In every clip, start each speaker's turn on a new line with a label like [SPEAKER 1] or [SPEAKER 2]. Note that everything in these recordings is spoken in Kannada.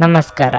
[SPEAKER 1] ನಮಸ್ಕಾರ.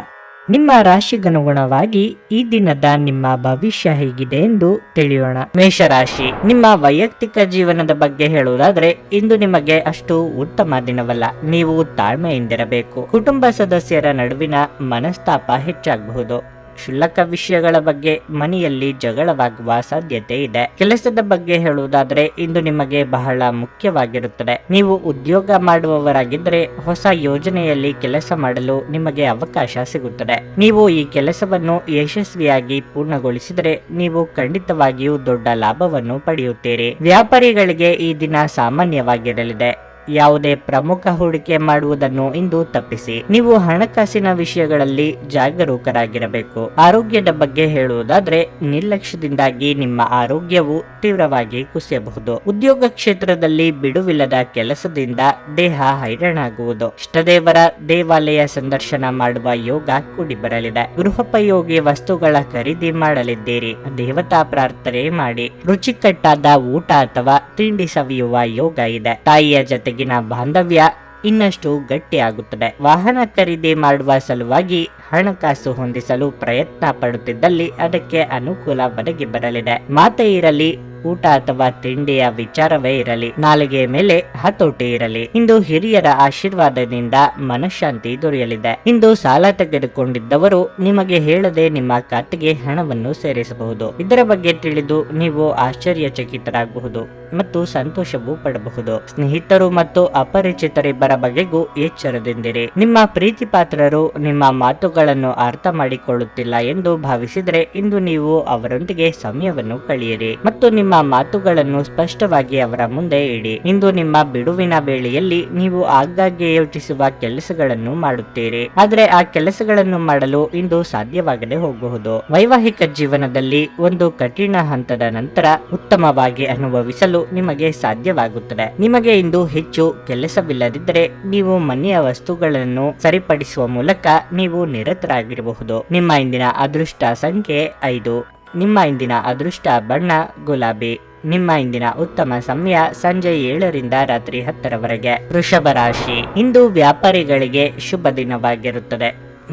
[SPEAKER 1] ನಿಮ್ಮ ರಾಶಿಗನುಗುಣವಾಗಿ ಈ ದಿನದ ನಿಮ್ಮ ಭವಿಷ್ಯ ಹೇಗಿದೆ ಎಂದು ತಿಳಿಯೋಣ. ಮೇಷರಾಶಿ, ನಿಮ್ಮ ವೈಯಕ್ತಿಕ ಜೀವನದ ಬಗ್ಗೆ ಹೇಳುವುದಾದ್ರೆ ಇಂದು ನಿಮಗೆ ಅಷ್ಟು ಉತ್ತಮ ದಿನವಲ್ಲ. ನೀವು ತಾಳ್ಮೆಯಿಂದಿರಬೇಕು. ಕುಟುಂಬ ಸದಸ್ಯರ ನಡುವಿನ ಮನಸ್ತಾಪ ಹೆಚ್ಚಾಗಬಹುದು. ಕ್ಷುಲ್ಲಕ ವಿಷಯಗಳ ಬಗ್ಗೆ ಮನೆಯಲ್ಲಿ ಜಗಳವಾಗುವ ಸಾಧ್ಯತೆ ಇದೆ. ಕೆಲಸದ ಬಗ್ಗೆ ಹೇಳುವುದಾದ್ರೆ ಇಂದು ನಿಮಗೆ ಬಹಳ ಮುಖ್ಯವಾಗಿರುತ್ತದೆ. ನೀವು ಉದ್ಯೋಗ ಮಾಡುವವರಾಗಿದ್ದರೆ ಹೊಸ ಯೋಜನೆಯಲ್ಲಿ ಕೆಲಸ ಮಾಡಲು ನಿಮಗೆ ಅವಕಾಶ ಸಿಗುತ್ತದೆ. ನೀವು ಈ ಕೆಲಸವನ್ನು ಯಶಸ್ವಿಯಾಗಿ ಪೂರ್ಣಗೊಳಿಸಿದರೆ ನೀವು ಖಂಡಿತವಾಗಿಯೂ ದೊಡ್ಡ ಲಾಭವನ್ನು ಪಡೆಯುತ್ತೀರಿ. ವ್ಯಾಪಾರಿಗಳಿಗೆ ಈ ದಿನ ಸಾಮಾನ್ಯವಾಗಿರಲಿದೆ. ಯಾವುದೇ ಪ್ರಮುಖ ಹೂಡಿಕೆ ಮಾಡುವುದನ್ನು ಇಂದು ತಪ್ಪಿಸಿ. ನೀವು ಹಣಕಾಸಿನ ವಿಷಯಗಳಲ್ಲಿ ಜಾಗರೂಕರಾಗಿರಬೇಕು. ಆರೋಗ್ಯದ ಬಗ್ಗೆ ಹೇಳುವುದಾದ್ರೆ ನಿರ್ಲಕ್ಷ್ಯದಿಂದಾಗಿ ನಿಮ್ಮ ಆರೋಗ್ಯವು ತೀವ್ರವಾಗಿ ಕುಸಿಯಬಹುದು. ಉದ್ಯೋಗ ಕ್ಷೇತ್ರದಲ್ಲಿ ಬಿಡುವಿಲ್ಲದ ಕೆಲಸದಿಂದ ದೇಹ ಹೈರಾಣಾಗುವುದು. ಇಷ್ಟದೇವರ ದೇವಾಲಯ ಸಂದರ್ಶನ ಮಾಡುವ ಯೋಗ ಕೂಡಿ ಬರಲಿದೆ. ಗೃಹೋಪಯೋಗಿ ವಸ್ತುಗಳ ಖರೀದಿ ಮಾಡಲಿದ್ದೀರಿ. ದೇವತಾ ಪ್ರಾರ್ಥನೆ ಮಾಡಿ. ರುಚಿಕಟ್ಟಾದ ಊಟ ಅಥವಾ ತಿಂಡಿ ಸವಿಯುವ ಯೋಗ ಇದೆ. ತಾಯಿಯ ಜೊತೆಗಿನ ಬಾಂಧವ್ಯ ಇನ್ನಷ್ಟು ಗಟ್ಟಿಯಾಗುತ್ತದೆ. ವಾಹನ ಖರೀದಿ ಮಾಡುವ ಸಲುವಾಗಿ ಹಣಕಾಸು ಹೊಂದಿಸಲು ಪ್ರಯತ್ನ ಪಡುತ್ತಿದ್ದಲ್ಲಿ ಅದಕ್ಕೆ ಅನುಕೂಲ ಒದಗಿ ಬರಲಿದೆ. ಮಾತೇ ಇರಲಿ, ಊಟ ಅಥವಾ ತಿಂಡಿಯ ವಿಚಾರವೇ ಇರಲಿ, ನಾಲಿಗೆ ಮೇಲೆ ಹತೋಟಿ ಇರಲಿ. ಇಂದು ಹಿರಿಯರ ಆಶೀರ್ವಾದದಿಂದ ಮನಃಶಾಂತಿ ದೊರೆಯಲಿದೆ. ಇಂದು ಸಾಲ ತೆಗೆದುಕೊಂಡಿದ್ದವರು ನಿಮಗೆ ಹೇಳದೆ ನಿಮ್ಮ ಖಾತೆಗೆ ಹಣವನ್ನು ಸೇರಿಸಬಹುದು. ಇದರ ಬಗ್ಗೆ ತಿಳಿದು ನೀವು ಆಶ್ಚರ್ಯಚಕಿತರಾಗಬಹುದು ಮತ್ತು ಸಂತೋಷವೂ ಪಡಬಹುದು. ಸ್ನೇಹಿತರು ಮತ್ತು ಅಪರಿಚಿತರಿಬ್ಬರ ಬಗೆಗೂ ಎಚ್ಚರದಿಂದಿರಿ. ನಿಮ್ಮ ಪ್ರೀತಿ ಪಾತ್ರರು ನಿಮ್ಮ ಮಾತುಗಳನ್ನು ಅರ್ಥ ಮಾಡಿಕೊಳ್ಳುತ್ತಿಲ್ಲ ಎಂದು ಭಾವಿಸಿದರೆ ಇಂದು ನೀವು ಅವರೊಂದಿಗೆ ಸಮಯವನ್ನು ಕಳೆಯಿರಿ ಮತ್ತು ನಿಮ್ಮ ಮಾತುಗಳನ್ನು ಸ್ಪಷ್ಟವಾಗಿ ಅವರ ಮುಂದೆ ಇಡಿ. ಇಂದು ನಿಮ್ಮ ಬಿಡುವಿನ ವೇಳೆಯಲ್ಲಿ ನೀವು ಆಗಾಗ್ಗೆ ಯೋಚಿಸುವ ಕೆಲಸಗಳನ್ನು ಮಾಡುತ್ತೀರಿ, ಆದರೆ ಆ ಕೆಲಸಗಳನ್ನು ಮಾಡಲು ಇಂದು ಸಾಧ್ಯವಾಗದೆ ಹೋಗಬಹುದು. ವೈವಾಹಿಕ ಜೀವನದಲ್ಲಿ ಒಂದು ಕಠಿಣ ಹಂತದ ನಂತರ ಉತ್ತಮವಾಗಿ ಅನುಭವಿಸಲು ನಿಮಗೆ ಸಾಧ್ಯವಾಗುತ್ತದೆ. ನಿಮಗೆ ಇಂದು ಹೆಚ್ಚು ಕೆಲಸವಿಲ್ಲದಿದ್ದರೆ ನೀವು ಮನೆಯ ವಸ್ತುಗಳನ್ನು ಸರಿಪಡಿಸುವ ಮೂಲಕ ನೀವು ನಿರತರಾಗಿರಬಹುದು. ನಿಮ್ಮ ಇಂದಿನ ಅದೃಷ್ಟ ಸಂಖ್ಯೆ 5. ನಿಮ್ಮ ಇಂದಿನ ಅದೃಷ್ಟ ಬಣ್ಣ ಗುಲಾಬಿ. ನಿಮ್ಮ ಇಂದಿನ ಉತ್ತಮ ಸಮಯ ಸಂಜೆ 7ರಿಂದ ರಾತ್ರಿ 10ರವರೆಗೆ. ವೃಷಭ ರಾಶಿ, ಇಂದು ವ್ಯಾಪಾರಿಗಳಿಗೆ ಶುಭ ದಿನವಾಗಿರುತ್ತದೆ.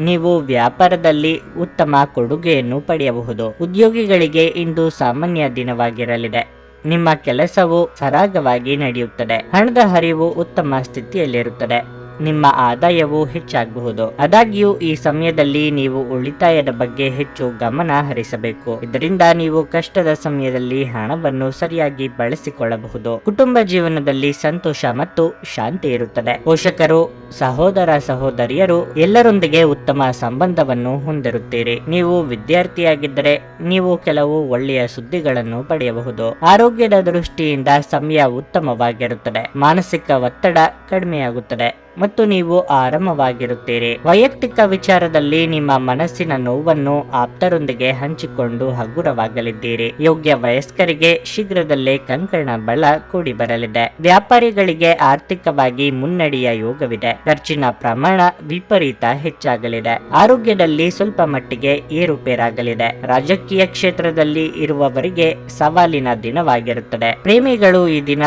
[SPEAKER 1] ನೀವು ವ್ಯಾಪಾರದಲ್ಲಿ ಉತ್ತಮ ಕೊಡುಗೆಯನ್ನು ಪಡೆಯಬಹುದು. ಉದ್ಯೋಗಿಗಳಿಗೆ ಇಂದು ಸಾಮಾನ್ಯ ದಿನವಾಗಿರಲಿದೆ. ನಿಮ್ಮ ಕೆಲಸವು ಸರಾಗವಾಗಿ ನಡೆಯುತ್ತದೆ. ಹಣದ ಹರಿವು ಉತ್ತಮ ಸ್ಥಿತಿಯಲ್ಲಿರುತ್ತದೆ. ನಿಮ್ಮ ಆದಾಯವು ಹೆಚ್ಚಾಗಬಹುದು. ಆದಾಗ್ಯೂ ಈ ಸಮಯದಲ್ಲಿ ನೀವು ಉಳಿತಾಯದ ಬಗ್ಗೆ ಹೆಚ್ಚು ಗಮನ ಹರಿಸಬೇಕು. ಇದರಿಂದ ನೀವು ಕಷ್ಟದ ಸಮಯದಲ್ಲಿ ಹಣವನ್ನು ಸರಿಯಾಗಿ ಬಳಸಿಕೊಳ್ಳಬಹುದು. ಕುಟುಂಬ ಜೀವನದಲ್ಲಿ ಸಂತೋಷ ಮತ್ತು ಶಾಂತಿ ಇರುತ್ತದೆ. ಪೋಷಕರು, ಸಹೋದರ ಸಹೋದರಿಯರು ಎಲ್ಲರೊಂದಿಗೆ ಉತ್ತಮ ಸಂಬಂಧವನ್ನು ಹೊಂದಿರುತ್ತೀರಿ. ನೀವು ವಿದ್ಯಾರ್ಥಿಯಾಗಿದ್ದರೆ ನೀವು ಕೆಲವು ಒಳ್ಳೆಯ ಸುದ್ದಿಗಳನ್ನು ಪಡೆಯಬಹುದು. ಆರೋಗ್ಯದ ದೃಷ್ಟಿಯಿಂದ ಸಮಯ ಉತ್ತಮವಾಗಿರುತ್ತದೆ. ಮಾನಸಿಕ ಒತ್ತಡ ಕಡಿಮೆಯಾಗುತ್ತದೆ ಮತ್ತು ನೀವು ಆರಾಮವಾಗಿರುತ್ತೀರಿ. ವೈಯಕ್ತಿಕ ವಿಚಾರದಲ್ಲಿ ನಿಮ್ಮ ಮನಸ್ಸಿನ ನೋವನ್ನು ಆಪ್ತರೊಂದಿಗೆ ಹಂಚಿಕೊಂಡು ಹಗುರವಾಗಲಿದ್ದೀರಿ. ಯೋಗ್ಯ ವಯಸ್ಕರಿಗೆ ಶೀಘ್ರದಲ್ಲೇ ಕಂಕಣ ಬಲ ಕೂಡಿ ಬರಲಿದೆ. ವ್ಯಾಪಾರಿಗಳಿಗೆ ಆರ್ಥಿಕವಾಗಿ ಮುನ್ನಡೆಯ ಯೋಗವಿದೆ. ಖರ್ಚಿನ ಪ್ರಮಾಣ ವಿಪರೀತ ಹೆಚ್ಚಾಗಲಿದೆ. ಆರೋಗ್ಯದಲ್ಲಿ ಸ್ವಲ್ಪ ಮಟ್ಟಿಗೆ ಏರುಪೇರಾಗಲಿದೆ. ರಾಜಕೀಯ ಕ್ಷೇತ್ರದಲ್ಲಿ ಇರುವವರಿಗೆ ಸವಾಲಿನ ದಿನವಾಗಿರುತ್ತದೆ. ಪ್ರೇಮಿಗಳು ಈ ದಿನ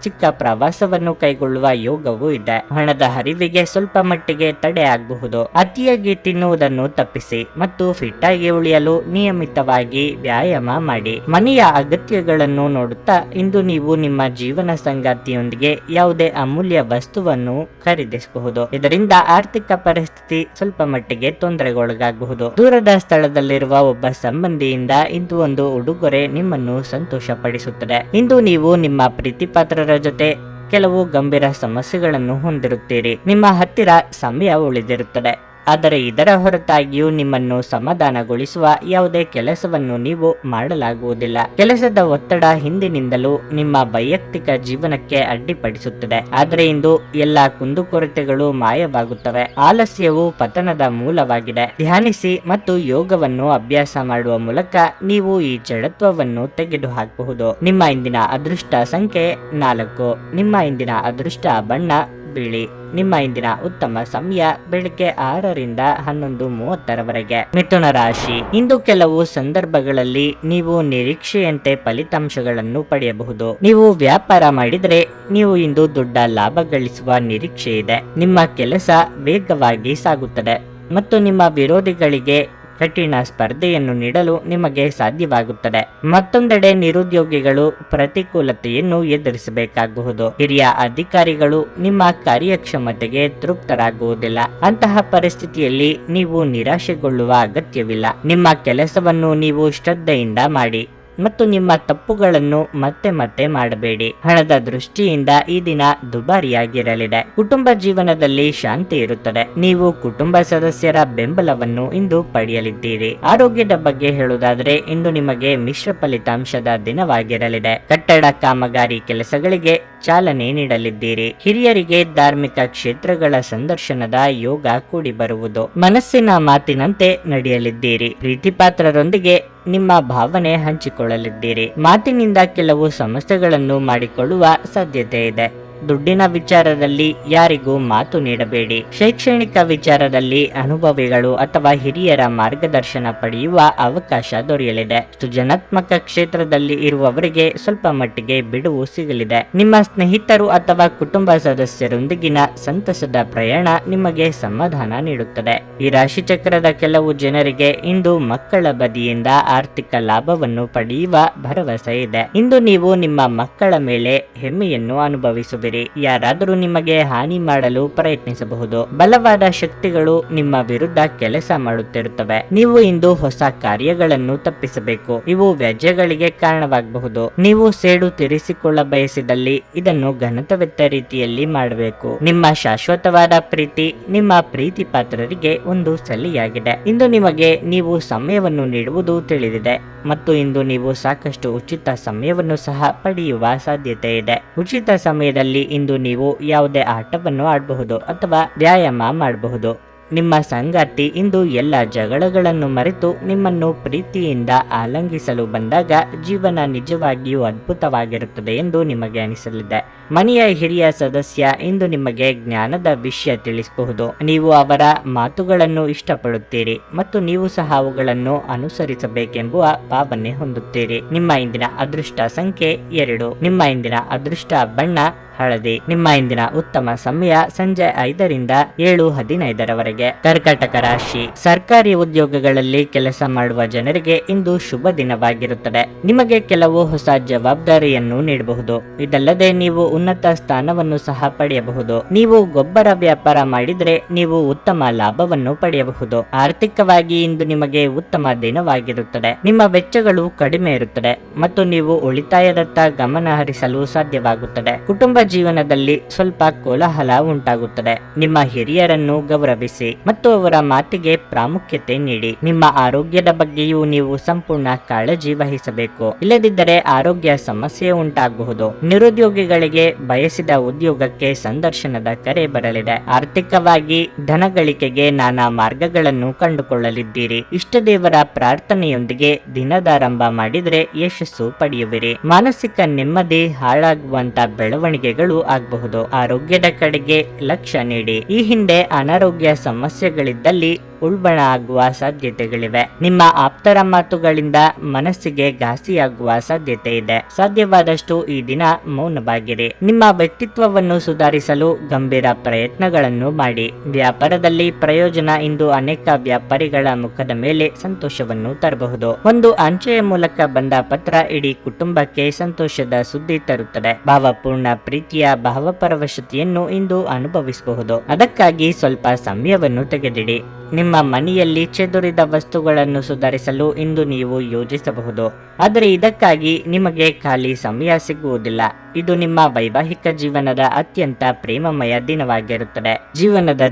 [SPEAKER 1] ಚಿಕ್ಕ ಪ್ರವಾಸವನ್ನು ಕೈಗೊಳ್ಳುವ ಯೋಗವೂ ಇದೆ. ಹಣದ ಹರಿವಿಗೆ ಸ್ವಲ್ಪ ಮಟ್ಟಿಗೆ ತಡೆ ಆಗಬಹುದು. ಅತಿಯಾಗಿ ತಿನ್ನುವುದನ್ನು ತಪ್ಪಿಸಿ ಮತ್ತು ಫಿಟ್ ಆಗಿ ಉಳಿಯಲು ನಿಯಮಿತವಾಗಿ ವ್ಯಾಯಾಮ ಮಾಡಿ. ಮನೆಯ ಅಗತ್ಯಗಳನ್ನು ನೋಡುತ್ತಾ ಇಂದು ನೀವು ನಿಮ್ಮ ಜೀವನ ಸಂಗಾತಿಯೊಂದಿಗೆ ಯಾವುದೇ ಅಮೂಲ್ಯ ವಸ್ತುವನ್ನು ಖರೀದಿಸಬಹುದು. ಇದರಿಂದ ಆರ್ಥಿಕ ಪರಿಸ್ಥಿತಿ ಸ್ವಲ್ಪ ಮಟ್ಟಿಗೆ ತೊಂದರೆಗೊಳಗಾಗಬಹುದು. ದೂರದ ಸ್ಥಳದಲ್ಲಿರುವ ಒಬ್ಬ ಸಂಬಂಧಿಯಿಂದ ಇಂದು ಒಂದು ಉಡುಗೊರೆ ನಿಮ್ಮನ್ನು ಸಂತೋಷ ಪಡಿಸುತ್ತದೆ. ಇಂದು ನೀವು ನಿಮ್ಮ ಪ್ರೀತಿಪಾತ್ರರ ಜೊತೆ ಕೆಲವು ಗಂಭೀರ ಸಮಸ್ಯೆಗಳನ್ನು ಹೊಂದಿರುತ್ತೀರಿ. ನಿಮ್ಮ ಹತ್ತಿರ ಸಮಯ ಉಳಿದಿರುತ್ತದೆ, ಆದರೆ ಇದರ ಹೊರತಾಗಿಯೂ ನಿಮ್ಮನ್ನು ಸಮಾಧಾನಗೊಳಿಸುವ ಯಾವುದೇ ಕೆಲಸವನ್ನು ನೀವು ಮಾಡಲಾಗುವುದಿಲ್ಲ. ಕೆಲಸದ ಒತ್ತಡ ಹಿಂದಿನಿಂದಲೂ ನಿಮ್ಮ ವೈಯಕ್ತಿಕ ಜೀವನಕ್ಕೆ ಅಡ್ಡಿಪಡಿಸುತ್ತದೆ, ಆದರೆ ಇಂದು ಎಲ್ಲಾ ಕುಂದುಕೊರತೆಗಳು ಮಾಯವಾಗುತ್ತವೆ. ಆಲಸ್ಯವು ಪತನದ ಮೂಲವಾಗಿದೆ. ಧ್ಯಾನಿಸಿ ಮತ್ತು ಯೋಗವನ್ನು ಅಭ್ಯಾಸ ಮಾಡುವ ಮೂಲಕ ನೀವು ಈ ಜಡತ್ವವನ್ನು ತೆಗೆದುಹಾಕಬಹುದು. ನಿಮ್ಮ ಇಂದಿನ ಅದೃಷ್ಟ ಸಂಖ್ಯೆ 4. ನಿಮ್ಮ ಇಂದಿನ ಅದೃಷ್ಟ ಬಣ್ಣ ಬಿಳಿ. ನಿಮ್ಮ ಇಂದಿನ ಉತ್ತಮ ಸಮಯ ಬೆಳಿಗ್ಗೆ 6ರಿಂದ 11:30ರವರೆಗೆ. ಮಿಥುನ ರಾಶಿ, ಇಂದು ಕೆಲವು ಸಂದರ್ಭಗಳಲ್ಲಿ ನೀವು ನಿರೀಕ್ಷೆಯಂತೆ ಫಲಿತಾಂಶಗಳನ್ನು ಪಡೆಯಬಹುದು. ನೀವು ವ್ಯಾಪಾರ ಮಾಡಿದರೆ ನೀವು ಇಂದು ದೊಡ್ಡ ಲಾಭ ಗಳಿಸುವ ನಿರೀಕ್ಷೆ ಇದೆ. ನಿಮ್ಮ ಕೆಲಸ ವೇಗವಾಗಿ ಸಾಗುತ್ತದೆ. ಮತ್ತು ನಿಮ್ಮ ವಿರೋಧಿಗಳಿಗೆ ಕಠಿಣ ಸ್ಪರ್ಧೆಯನ್ನು ನೀಡಲು ನಿಮಗೆ ಸಾಧ್ಯವಾಗುತ್ತದೆ. ಮತ್ತೊಂದೆಡೆ ನಿರುದ್ಯೋಗಿಗಳು ಪ್ರತಿಕೂಲತೆಯನ್ನು ಎದುರಿಸಬೇಕಾಗಬಹುದು. ಹಿರಿಯ ಅಧಿಕಾರಿಗಳು ನಿಮ್ಮ ಕಾರ್ಯಕ್ಷಮತೆಗೆ ತೃಪ್ತರಾಗುವುದಿಲ್ಲ. ಅಂತಹ ಪರಿಸ್ಥಿತಿಯಲ್ಲಿ ನೀವು ನಿರಾಶೆಗೊಳ್ಳುವ ಅಗತ್ಯವಿಲ್ಲ. ನಿಮ್ಮ ಕೆಲಸವನ್ನು ನೀವು ಶ್ರದ್ಧೆಯಿಂದ ಮಾಡಿ ಮತ್ತು ನಿಮ್ಮ ತಪ್ಪುಗಳನ್ನು ಮತ್ತೆ ಮತ್ತೆ ಮಾಡಬೇಡಿ. ಹಣದ ದೃಷ್ಟಿಯಿಂದ ಈ ದಿನ ದುಬಾರಿಯಾಗಿರಲಿದೆ. ಕುಟುಂಬ ಜೀವನದಲ್ಲಿ ಶಾಂತಿ ಇರುತ್ತದೆ. ನೀವು ಕುಟುಂಬ ಸದಸ್ಯರ ಬೆಂಬಲವನ್ನು ಇಂದು ಪಡೆಯಲಿದ್ದೀರಿ. ಆರೋಗ್ಯದ ಬಗ್ಗೆ ಹೇಳುವುದಾದರೆ ಇಂದು ನಿಮಗೆ ಮಿಶ್ರ ಫಲಿತಾಂಶದ ದಿನವಾಗಿರಲಿದೆ. ಕಟ್ಟಡ ಕಾಮಗಾರಿ ಕೆಲಸಗಳಿಗೆ ಚಾಲನೆ ನೀಡಲಿದ್ದೀರಿ. ಹಿರಿಯರಿಗೆ ಧಾರ್ಮಿಕ ಕ್ಷೇತ್ರಗಳ ಸಂದರ್ಶನದ ಯೋಗ ಕೂಡಿ ಬರುವುದು. ಮನಸ್ಸಿನ ಮಾತಿನಂತೆ ನಡೆಯಲಿದ್ದೀರಿ. ಪ್ರೀತಿಪಾತ್ರರೊಂದಿಗೆ ನಿಮ್ಮ ಭಾವನೆ ಹಂಚಿಕೊಳ್ಳಲಿದ್ದೀರಿ. ಮಾತಿನಿಂದ ಕೆಲವು ಸಮಸ್ಯೆಗಳನ್ನು ಮಾಡಿಕೊಳ್ಳುವ ಸಾಧ್ಯತೆ ಇದೆ. ದುಡ್ಡಿನ ವಿಚಾರದಲ್ಲಿ ಯಾರಿಗೂ ಮಾತು ನೀಡಬೇಡಿ. ಶೈಕ್ಷಣಿಕ ವಿಚಾರದಲ್ಲಿ ಅನುಭವಿಗಳು ಅಥವಾ ಹಿರಿಯರ ಮಾರ್ಗದರ್ಶನ ಪಡೆಯುವ ಅವಕಾಶ ದೊರೆಯಲಿದೆ. ಸೃಜನಾತ್ಮಕ ಕ್ಷೇತ್ರದಲ್ಲಿ ಇರುವವರಿಗೆ ಸ್ವಲ್ಪ ಮಟ್ಟಿಗೆ ಬಿಡುವು ಸಿಗಲಿದೆ. ನಿಮ್ಮ ಸ್ನೇಹಿತರು ಅಥವಾ ಕುಟುಂಬ ಸದಸ್ಯರೊಂದಿಗಿನ ಸಂತಸದ ಪ್ರಯಾಣ ನಿಮಗೆ ಸಮಾಧಾನ ನೀಡುತ್ತದೆ. ಈ ರಾಶಿ ಚಕ್ರದ ಕೆಲವು ಜನರಿಗೆ ಇಂದು ಮಕ್ಕಳ ಬದಿಯಿಂದ ಆರ್ಥಿಕ ಲಾಭವನ್ನು ಪಡೆಯುವ ಭರವಸೆ ಇದೆ. ಇಂದು ನೀವು ನಿಮ್ಮ ಮಕ್ಕಳ ಮೇಲೆ ಹೆಮ್ಮೆಯನ್ನು ಅನುಭವಿಸುವಿರಿ. ಯಾರಾದರೂ ನಿಮಗೆ ಹಾನಿ ಮಾಡಲು ಪ್ರಯತ್ನಿಸಬಹುದು. ಬಲವಾದ ಶಕ್ತಿಗಳು ನಿಮ್ಮ ವಿರುದ್ಧ ಕೆಲಸ ಮಾಡುತ್ತಿರುತ್ತವೆ. ನೀವು ಇಂದು ಹೊಸ ಕಾರ್ಯಗಳನ್ನು ತಪ್ಪಿಸಬೇಕು. ಇವು ವ್ಯಾಜ್ಯಗಳಿಗೆ ಕಾರಣವಾಗಬಹುದು. ನೀವು ಸೇಡು ತೀರಿಸಿಕೊಳ್ಳ ಬಯಸಿದಲ್ಲಿ ಇದನ್ನು ಘನತವೆತ್ತ ರೀತಿಯಲ್ಲಿ ಮಾಡಬೇಕು. ನಿಮ್ಮ ಶಾಶ್ವತವಾದ ಪ್ರೀತಿ ನಿಮ್ಮ ಪ್ರೀತಿ ಪಾತ್ರರಿಗೆ ಒಂದು ಸಲಿಯಾಗಿದೆ. ಇಂದು ನಿಮಗೆ ನೀವು ಸಮಯವನ್ನು ನೀಡುವುದು ತಿಳಿದಿದೆ ಮತ್ತು ಇಂದು ನೀವು ಸಾಕಷ್ಟು ಉಚಿತ ಸಮಯವನ್ನು ಸಹ ಪಡೆಯುವ ಸಾಧ್ಯತೆ ಇದೆ. ಉಚಿತ ಸಮಯದಲ್ಲಿ ಇಂದು ನೀವು ಯಾವುದೇ ಆಟವನ್ನು ಆಡಬಹುದು ಅಥವಾ ವ್ಯಾಯಾಮ ಮಾಡಬಹುದು. ನಿಮ್ಮ ಸಂಗಾತಿ ಇಂದು ಎಲ್ಲ ಜಗಳಗಳನ್ನು ಮರೆತು ನಿಮ್ಮನ್ನು ಪ್ರೀತಿಯಿಂದ ಆಲಂಗಿಸಲು ಬಂದಾಗ ಜೀವನ ನಿಜವಾಗಿಯೂ ಅದ್ಭುತವಾಗಿರುತ್ತದೆ ಎಂದು ನಿಮಗೆ ಅನಿಸಲಿದೆ. ಮನೆಯ ಹಿರಿಯ ಸದಸ್ಯ ಇಂದು ನಿಮಗೆ ಜ್ಞಾನದ ವಿಷಯ ತಿಳಿಸಬಹುದು. ನೀವು ಅವರ ಮಾತುಗಳನ್ನು ಇಷ್ಟಪಡುತ್ತೀರಿ ಮತ್ತು ನೀವು ಸಹ ಅವುಗಳನ್ನು ಅನುಸರಿಸಬೇಕೆಂಬುವ ಭಾವನೆ ಹೊಂದುತ್ತೀರಿ. ನಿಮ್ಮ ಇಂದಿನ ಅದೃಷ್ಟ ಸಂಖ್ಯೆ 2. ನಿಮ್ಮ ಇಂದಿನ ಅದೃಷ್ಟ ಬಣ್ಣ ಹಳದಿ. ನಿಮ್ಮ ಇಂದಿನ ಉತ್ತಮ ಸಮಯ ಸಂಜೆ 5ರಿಂದ 7:15ರವರೆಗೆ. ಕರ್ಕಾಟಕ ರಾಶಿ. ಸರ್ಕಾರಿ ಉದ್ಯೋಗಗಳಲ್ಲಿ ಕೆಲಸ ಮಾಡುವ ಜನರಿಗೆ ಇಂದು ಶುಭ ದಿನವಾಗಿರುತ್ತದೆ. ನಿಮಗೆ ಕೆಲವು ಹೊಸ ಜವಾಬ್ದಾರಿಯನ್ನು ನೀಡಬಹುದು. ಇದಲ್ಲದೆ ನೀವು ಉನ್ನತ ಸ್ಥಾನವನ್ನು ಸಹ ಪಡೆಯಬಹುದು. ನೀವು ಗೊಬ್ಬರ ವ್ಯಾಪಾರ ಮಾಡಿದ್ರೆ ನೀವು ಉತ್ತಮ ಲಾಭವನ್ನು ಪಡೆಯಬಹುದು. ಆರ್ಥಿಕವಾಗಿ ಇಂದು ನಿಮಗೆ ಉತ್ತಮ ದಿನವಾಗಿರುತ್ತದೆ. ನಿಮ್ಮ ವೆಚ್ಚಗಳು ಕಡಿಮೆ ಇರುತ್ತದೆ ಮತ್ತು ನೀವು ಉಳಿತಾಯದತ್ತ ಗಮನ ಹರಿಸಲು ಸಾಧ್ಯವಾಗುತ್ತದೆ. ಕುಟುಂಬ ಜೀವನದಲ್ಲಿ ಸ್ವಲ್ಪ ಕೋಲಾಹಲ ಉಂಟಾಗುತ್ತದೆ. ನಿಮ್ಮ ಹಿರಿಯರನ್ನು ಗೌರವಿಸಿ ಮತ್ತು ಅವರ ಮಾತಿಗೆ ಪ್ರಾಮುಖ್ಯತೆ ನೀಡಿ. ನಿಮ್ಮ ಆರೋಗ್ಯದ ಬಗ್ಗೆಯೂ ನೀವು ಸಂಪೂರ್ಣ ಕಾಳಜಿ ವಹಿಸಬೇಕು. ಇಲ್ಲದಿದ್ದರೆ ಆರೋಗ್ಯ ಸಮಸ್ಯೆ ಉಂಟಾಗಬಹುದು. ನಿರುದ್ಯೋಗಿಗಳಿಗೆ ಬಯಸಿದ ಉದ್ಯೋಗಕ್ಕೆ ಸಂದರ್ಶನದ ಕರೆ ಬರಲಿದೆ. ಆರ್ಥಿಕವಾಗಿ ಧನ ಗಳಿಕೆಗೆ ನಾನಾ ಮಾರ್ಗಗಳನ್ನು ಕಂಡುಕೊಳ್ಳಲಿದ್ದೀರಿ. ಇಷ್ಟ ದೇವರ ಪ್ರಾರ್ಥನೆಯೊಂದಿಗೆ ದಿನದಾರಂಭ ಮಾಡಿದ್ರೆ ಯಶಸ್ಸು ಪಡೆಯುವಿರಿ. ಮಾನಸಿಕ ನೆಮ್ಮದಿ ಹಾಳಾಗುವಂತ ಬೆಳವಣಿಗೆಗಳು ಆಗಬಹುದು. ಆರೋಗ್ಯದ ಕಡೆಗೆ ಲಕ್ಷ್ಯ ನೀಡಿ. ಈ ಹಿಂದೆ ಅನಾರೋಗ್ಯ ಸಮಸ್ಯೆಗಳಿದ್ದಲ್ಲಿ ಉಲ್ಬಣ ಆಗುವ ಸಾಧ್ಯತೆಗಳಿವೆ. ನಿಮ್ಮ ಆಪ್ತರ ಮಾತುಗಳಿಂದ ಮನಸ್ಸಿಗೆ ಘಾಸಿಯಾಗುವ ಸಾಧ್ಯತೆ ಇದೆ. ಸಾಧ್ಯವಾದಷ್ಟು ಈ ದಿನ ಮೌನವಾಗಿರಿ. ನಿಮ್ಮ ವ್ಯಕ್ತಿತ್ವವನ್ನು ಸುಧಾರಿಸಲು ಗಂಭೀರ ಪ್ರಯತ್ನಗಳನ್ನು ಮಾಡಿ. ವ್ಯಾಪಾರದಲ್ಲಿ ಪ್ರಯೋಜನ ಇಂದು ಅನೇಕ ವ್ಯಾಪಾರಿಗಳ ಮುಖದ ಮೇಲೆ ಸಂತೋಷವನ್ನು ತರಬಹುದು. ಒಂದು ಅಂಚೆಯ ಮೂಲಕ ಬಂದ ಪತ್ರ ಇಡೀ ಕುಟುಂಬಕ್ಕೆ ಸಂತೋಷದ ಸುದ್ದಿ ತರುತ್ತದೆ. ಭಾವಪೂರ್ಣ ಪ್ರೀತಿಯ ಭಾವಪರವಶತೆಯನ್ನು ಇಂದು ಅನುಭವಿಸಬಹುದು. ಅದಕ್ಕಾಗಿ ಸ್ವಲ್ಪ ಸಮಯವನ್ನು ತೆಗೆದಿಡಿ. ನಿಮ್ಮ ಮನೆಯಲ್ಲಿ ಚೆದುರಿದ ವಸ್ತುಗಳನ್ನು ಸುಧಾರಿಸಲು ಇಂದು ನೀವು ಯೋಜಿಸಬಹುದು. ಆದರೆ ಇದಕ್ಕಾಗಿ ನಿಮಗೆ ಖಾಲಿ ಸಮಯ ಸಿಗುವುದಿಲ್ಲ. ಇದು ನಿಮ್ಮ ವೈವಾಹಿಕ ಜೀವನದ ಅತ್ಯಂತ ಪ್ರೇಮಮಯ ದಿನವಾಗಿರುತ್ತದೆ. ಜೀವನದ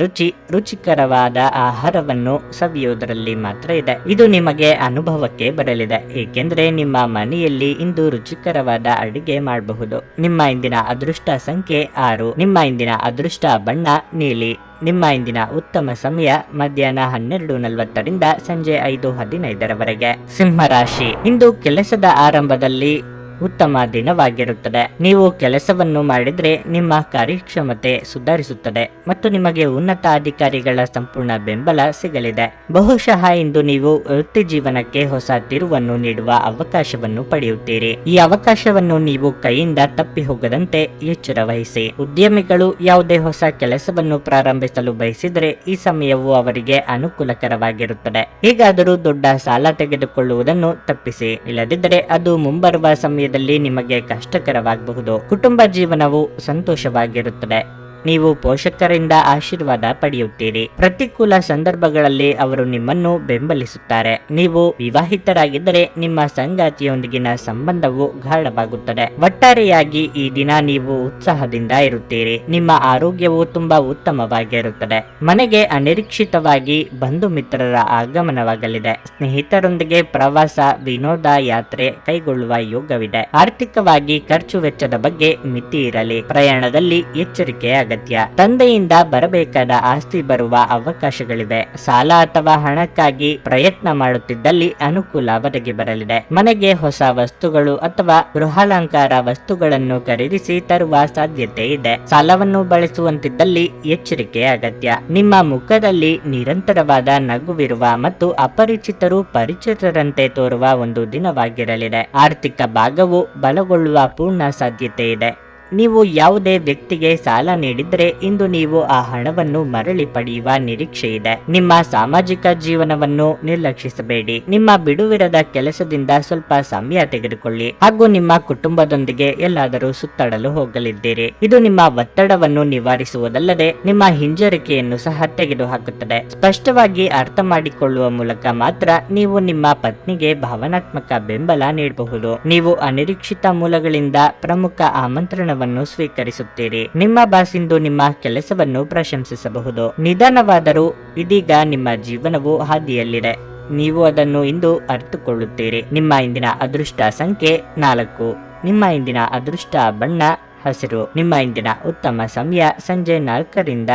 [SPEAKER 1] ರುಚಿಕರವಾದ ಆಹಾರವನ್ನು ಸವಿಯುವುದರಲ್ಲಿ ಮಾತ್ರ ಇದೆ. ಇದು ನಿಮಗೆ ಅನುಭವಕ್ಕೆ ಬರಲಿದೆ, ಏಕೆಂದರೆ ನಿಮ್ಮ ಮನೆಯಲ್ಲಿ ಇಂದು ರುಚಿಕರವಾದ ಅಡಿಗೆ ಮಾಡಬಹುದು. ನಿಮ್ಮ ಇಂದಿನ ಅದೃಷ್ಟ ಸಂಖ್ಯೆ 6. ನಿಮ್ಮ ಇಂದಿನ ಅದೃಷ್ಟ ಬಣ್ಣ ನೀಲಿ. ನಿಮ್ಮ ಇಂದಿನ ಉತ್ತಮ ಸಮಯ ಮಧ್ಯಾಹ್ನ 12:40ರಿಂದ ಸಂಜೆ 5:15ರವರೆಗೆ. ಸಿಂಹರಾಶಿ. ಇಂದು ಕೆಲಸದ ಆರಂಭದಲ್ಲಿ ಉತ್ತಮ ದಿನವಾಗಿರುತ್ತದೆ. ನೀವು ಕೆಲಸವನ್ನು ಮಾಡಿದ್ರೆ ನಿಮ್ಮ ಕಾರ್ಯಕ್ಷಮತೆ ಸುಧಾರಿಸುತ್ತದೆ ಮತ್ತು ನಿಮಗೆ ಉನ್ನತ ಅಧಿಕಾರಿಗಳ ಸಂಪೂರ್ಣ ಬೆಂಬಲ ಸಿಗಲಿದೆ. ಬಹುಶಃ ಇಂದು ನೀವು ವೃತ್ತಿ ಜೀವನಕ್ಕೆ ಹೊಸ ತಿರುವನ್ನು ನೀಡುವ ಅವಕಾಶವನ್ನು ಪಡೆಯುತ್ತೀರಿ. ಈ ಅವಕಾಶವನ್ನು ನೀವು ಕೈಯಿಂದ ತಪ್ಪಿ ಹೋಗದಂತೆ ಎಚ್ಚರ ವಹಿಸಿ. ಉದ್ಯಮಿಗಳು ಯಾವುದೇ ಹೊಸ ಕೆಲಸವನ್ನು ಪ್ರಾರಂಭಿಸಲು ಬಯಸಿದರೆ ಈ ಸಮಯವು ಅವರಿಗೆ ಅನುಕೂಲಕರವಾಗಿರುತ್ತದೆ. ಹೇಗಾದರೂ ದೊಡ್ಡ ಸಾಲ ತೆಗೆದುಕೊಳ್ಳುವುದನ್ನು ತಪ್ಪಿಸಿ, ಇಲ್ಲದಿದ್ದರೆ ಅದು ಮುಂಬರುವ ಸಮಯದಲ್ಲಿ ನಿಮಗೆ ಕಷ್ಟಕರವಾಗಬಹುದು. ಕುಟುಂಬ ಜೀವನವು ಸಂತೋಷವಾಗಿರುತ್ತದೆ. ನೀವು ಪೋಷಕರಿಂದ ಆಶೀರ್ವಾದ ಪಡೆಯುತ್ತೀರಿ. ಪ್ರತಿಕೂಲ ಸಂದರ್ಭಗಳಲ್ಲಿ ಅವರು ನಿಮ್ಮನ್ನು ಬೆಂಬಲಿಸುತ್ತಾರೆ. ನೀವು ವಿವಾಹಿತರಾಗಿದ್ದರೆ ನಿಮ್ಮ ಸಂಗಾತಿಯೊಂದಿಗಿನ ಸಂಬಂಧವು ಗಾಢವಾಗುತ್ತದೆ. ಒಟ್ಟಾರೆಯಾಗಿ ಈ ದಿನ ನೀವು ಉತ್ಸಾಹದಿಂದ ಇರುತ್ತೀರಿ. ನಿಮ್ಮ ಆರೋಗ್ಯವು ತುಂಬಾ ಉತ್ತಮವಾಗಿರುತ್ತದೆ. ಮನೆಗೆ ಅನಿರೀಕ್ಷಿತವಾಗಿ ಬಂಧು ಮಿತ್ರರ ಆಗಮನವಾಗಲಿದೆ. ಸ್ನೇಹಿತರೊಂದಿಗೆ ಪ್ರವಾಸ, ವಿನೋದ ಯಾತ್ರೆ ಕೈಗೊಳ್ಳುವ ಯೋಗವಿದೆ. ಆರ್ಥಿಕವಾಗಿ ಖರ್ಚು ವೆಚ್ಚದ ಬಗ್ಗೆ ಮಿತಿ ಇರಲಿ. ಪ್ರಯಾಣದಲ್ಲಿ ಎಚ್ಚರಿಕೆ ಅಗತ್ಯ. ತಂದೆಯಿಂದ ಬರಬೇಕಾದ ಆಸ್ತಿ ಬರುವ ಅವಕಾಶಗಳಿವೆ. ಸಾಲ ಅಥವಾ ಹಣಕ್ಕಾಗಿ ಪ್ರಯತ್ನ ಮಾಡುತ್ತಿದ್ದಲ್ಲಿ ಅನುಕೂಲ ಒದಗಿ ಬರಲಿದೆ. ಮನೆಗೆ ಹೊಸ ವಸ್ತುಗಳು ಅಥವಾ ಗೃಹಾಲಂಕಾರ ವಸ್ತುಗಳನ್ನು ಖರೀದಿಸಿ ತರುವ ಸಾಧ್ಯತೆ ಇದೆ. ಸಾಲವನ್ನು ಬಳಸುವಂತಿದ್ದಲ್ಲಿ ಎಚ್ಚರಿಕೆ ಅಗತ್ಯ. ನಿಮ್ಮ ಮುಖದಲ್ಲಿ ನಿರಂತರವಾದ ನಗುವಿರುವ ಮತ್ತು ಅಪರಿಚಿತರು ಪರಿಚಿತರಂತೆ ತೋರುವ ಒಂದು ದಿನವಾಗಿರಲಿದೆ. ಆರ್ಥಿಕ ಭಾಗವು ಬಲಗೊಳ್ಳುವ ಪೂರ್ಣ ಸಾಧ್ಯತೆ ಇದೆ. ನೀವು ಯಾವುದೇ ವ್ಯಕ್ತಿಗೆ ಸಾಲ ನೀಡಿದ್ರೆ ಇಂದು ನೀವು ಆ ಹಣವನ್ನು ಮರಳಿ ಪಡೆಯುವ ನಿರೀಕ್ಷೆ ಇದೆ. ನಿಮ್ಮ ಸಾಮಾಜಿಕ ಜೀವನವನ್ನು ನಿರ್ಲಕ್ಷಿಸಬೇಡಿ. ನಿಮ್ಮ ಬಿಡುವಿರದ ಕೆಲಸದಿಂದ ಸ್ವಲ್ಪ ಸಮಯ ತೆಗೆದುಕೊಳ್ಳಿ ಹಾಗೂ ನಿಮ್ಮ ಕುಟುಂಬದೊಂದಿಗೆ ಎಲ್ಲಾದರೂ ಸುತ್ತಾಡಲು ಹೋಗಲಿದ್ದೀರಿ. ಇದು ನಿಮ್ಮ ಒತ್ತಡವನ್ನು ನಿವಾರಿಸುವುದಲ್ಲದೆ ನಿಮ್ಮ ಹಿಂಜರಿಕೆಯನ್ನು ಸಹ ತೆಗೆದುಹಾಕುತ್ತದೆ. ಸ್ಪಷ್ಟವಾಗಿ ಅರ್ಥ ಮಾಡಿಕೊಳ್ಳುವ ಮೂಲಕ ಮಾತ್ರ ನೀವು ನಿಮ್ಮ ಪತ್ನಿಗೆ ಭಾವನಾತ್ಮಕ ಬೆಂಬಲ ನೀಡಬಹುದು. ನೀವು ಅನಿರೀಕ್ಷಿತ ಮೂಲಗಳಿಂದ ಪ್ರಮುಖ ಆಮಂತ್ರಣವನ್ನು ಸ್ವೀಕರಿಸುತ್ತೀರಿ. ನಿಮ್ಮ ಬಾಸ್ ಇಂದು ನಿಮ್ಮ ಕೆಲಸವನ್ನು ಪ್ರಶಂಸಿಸಬಹುದು. ನಿಧಾನವಾದರೂ ಇದೀಗ ನಿಮ್ಮ ಜೀವನವು ಹಾದಿಯಲ್ಲಿದೆ. ನೀವು ಅದನ್ನು ಇಂದು ಅರ್ಥಕೊಳ್ಳುತ್ತೀರಿ. ನಿಮ್ಮ ಇಂದಿನ ಅದೃಷ್ಟ ಸಂಖ್ಯೆ 4. ನಿಮ್ಮ ಇಂದಿನ ಅದೃಷ್ಟ ಬಣ್ಣ ಹಸಿರು. ನಿಮ್ಮ ಇಂದಿನ ಉತ್ತಮ ಸಮಯ ಸಂಜೆ 4ರಿಂದ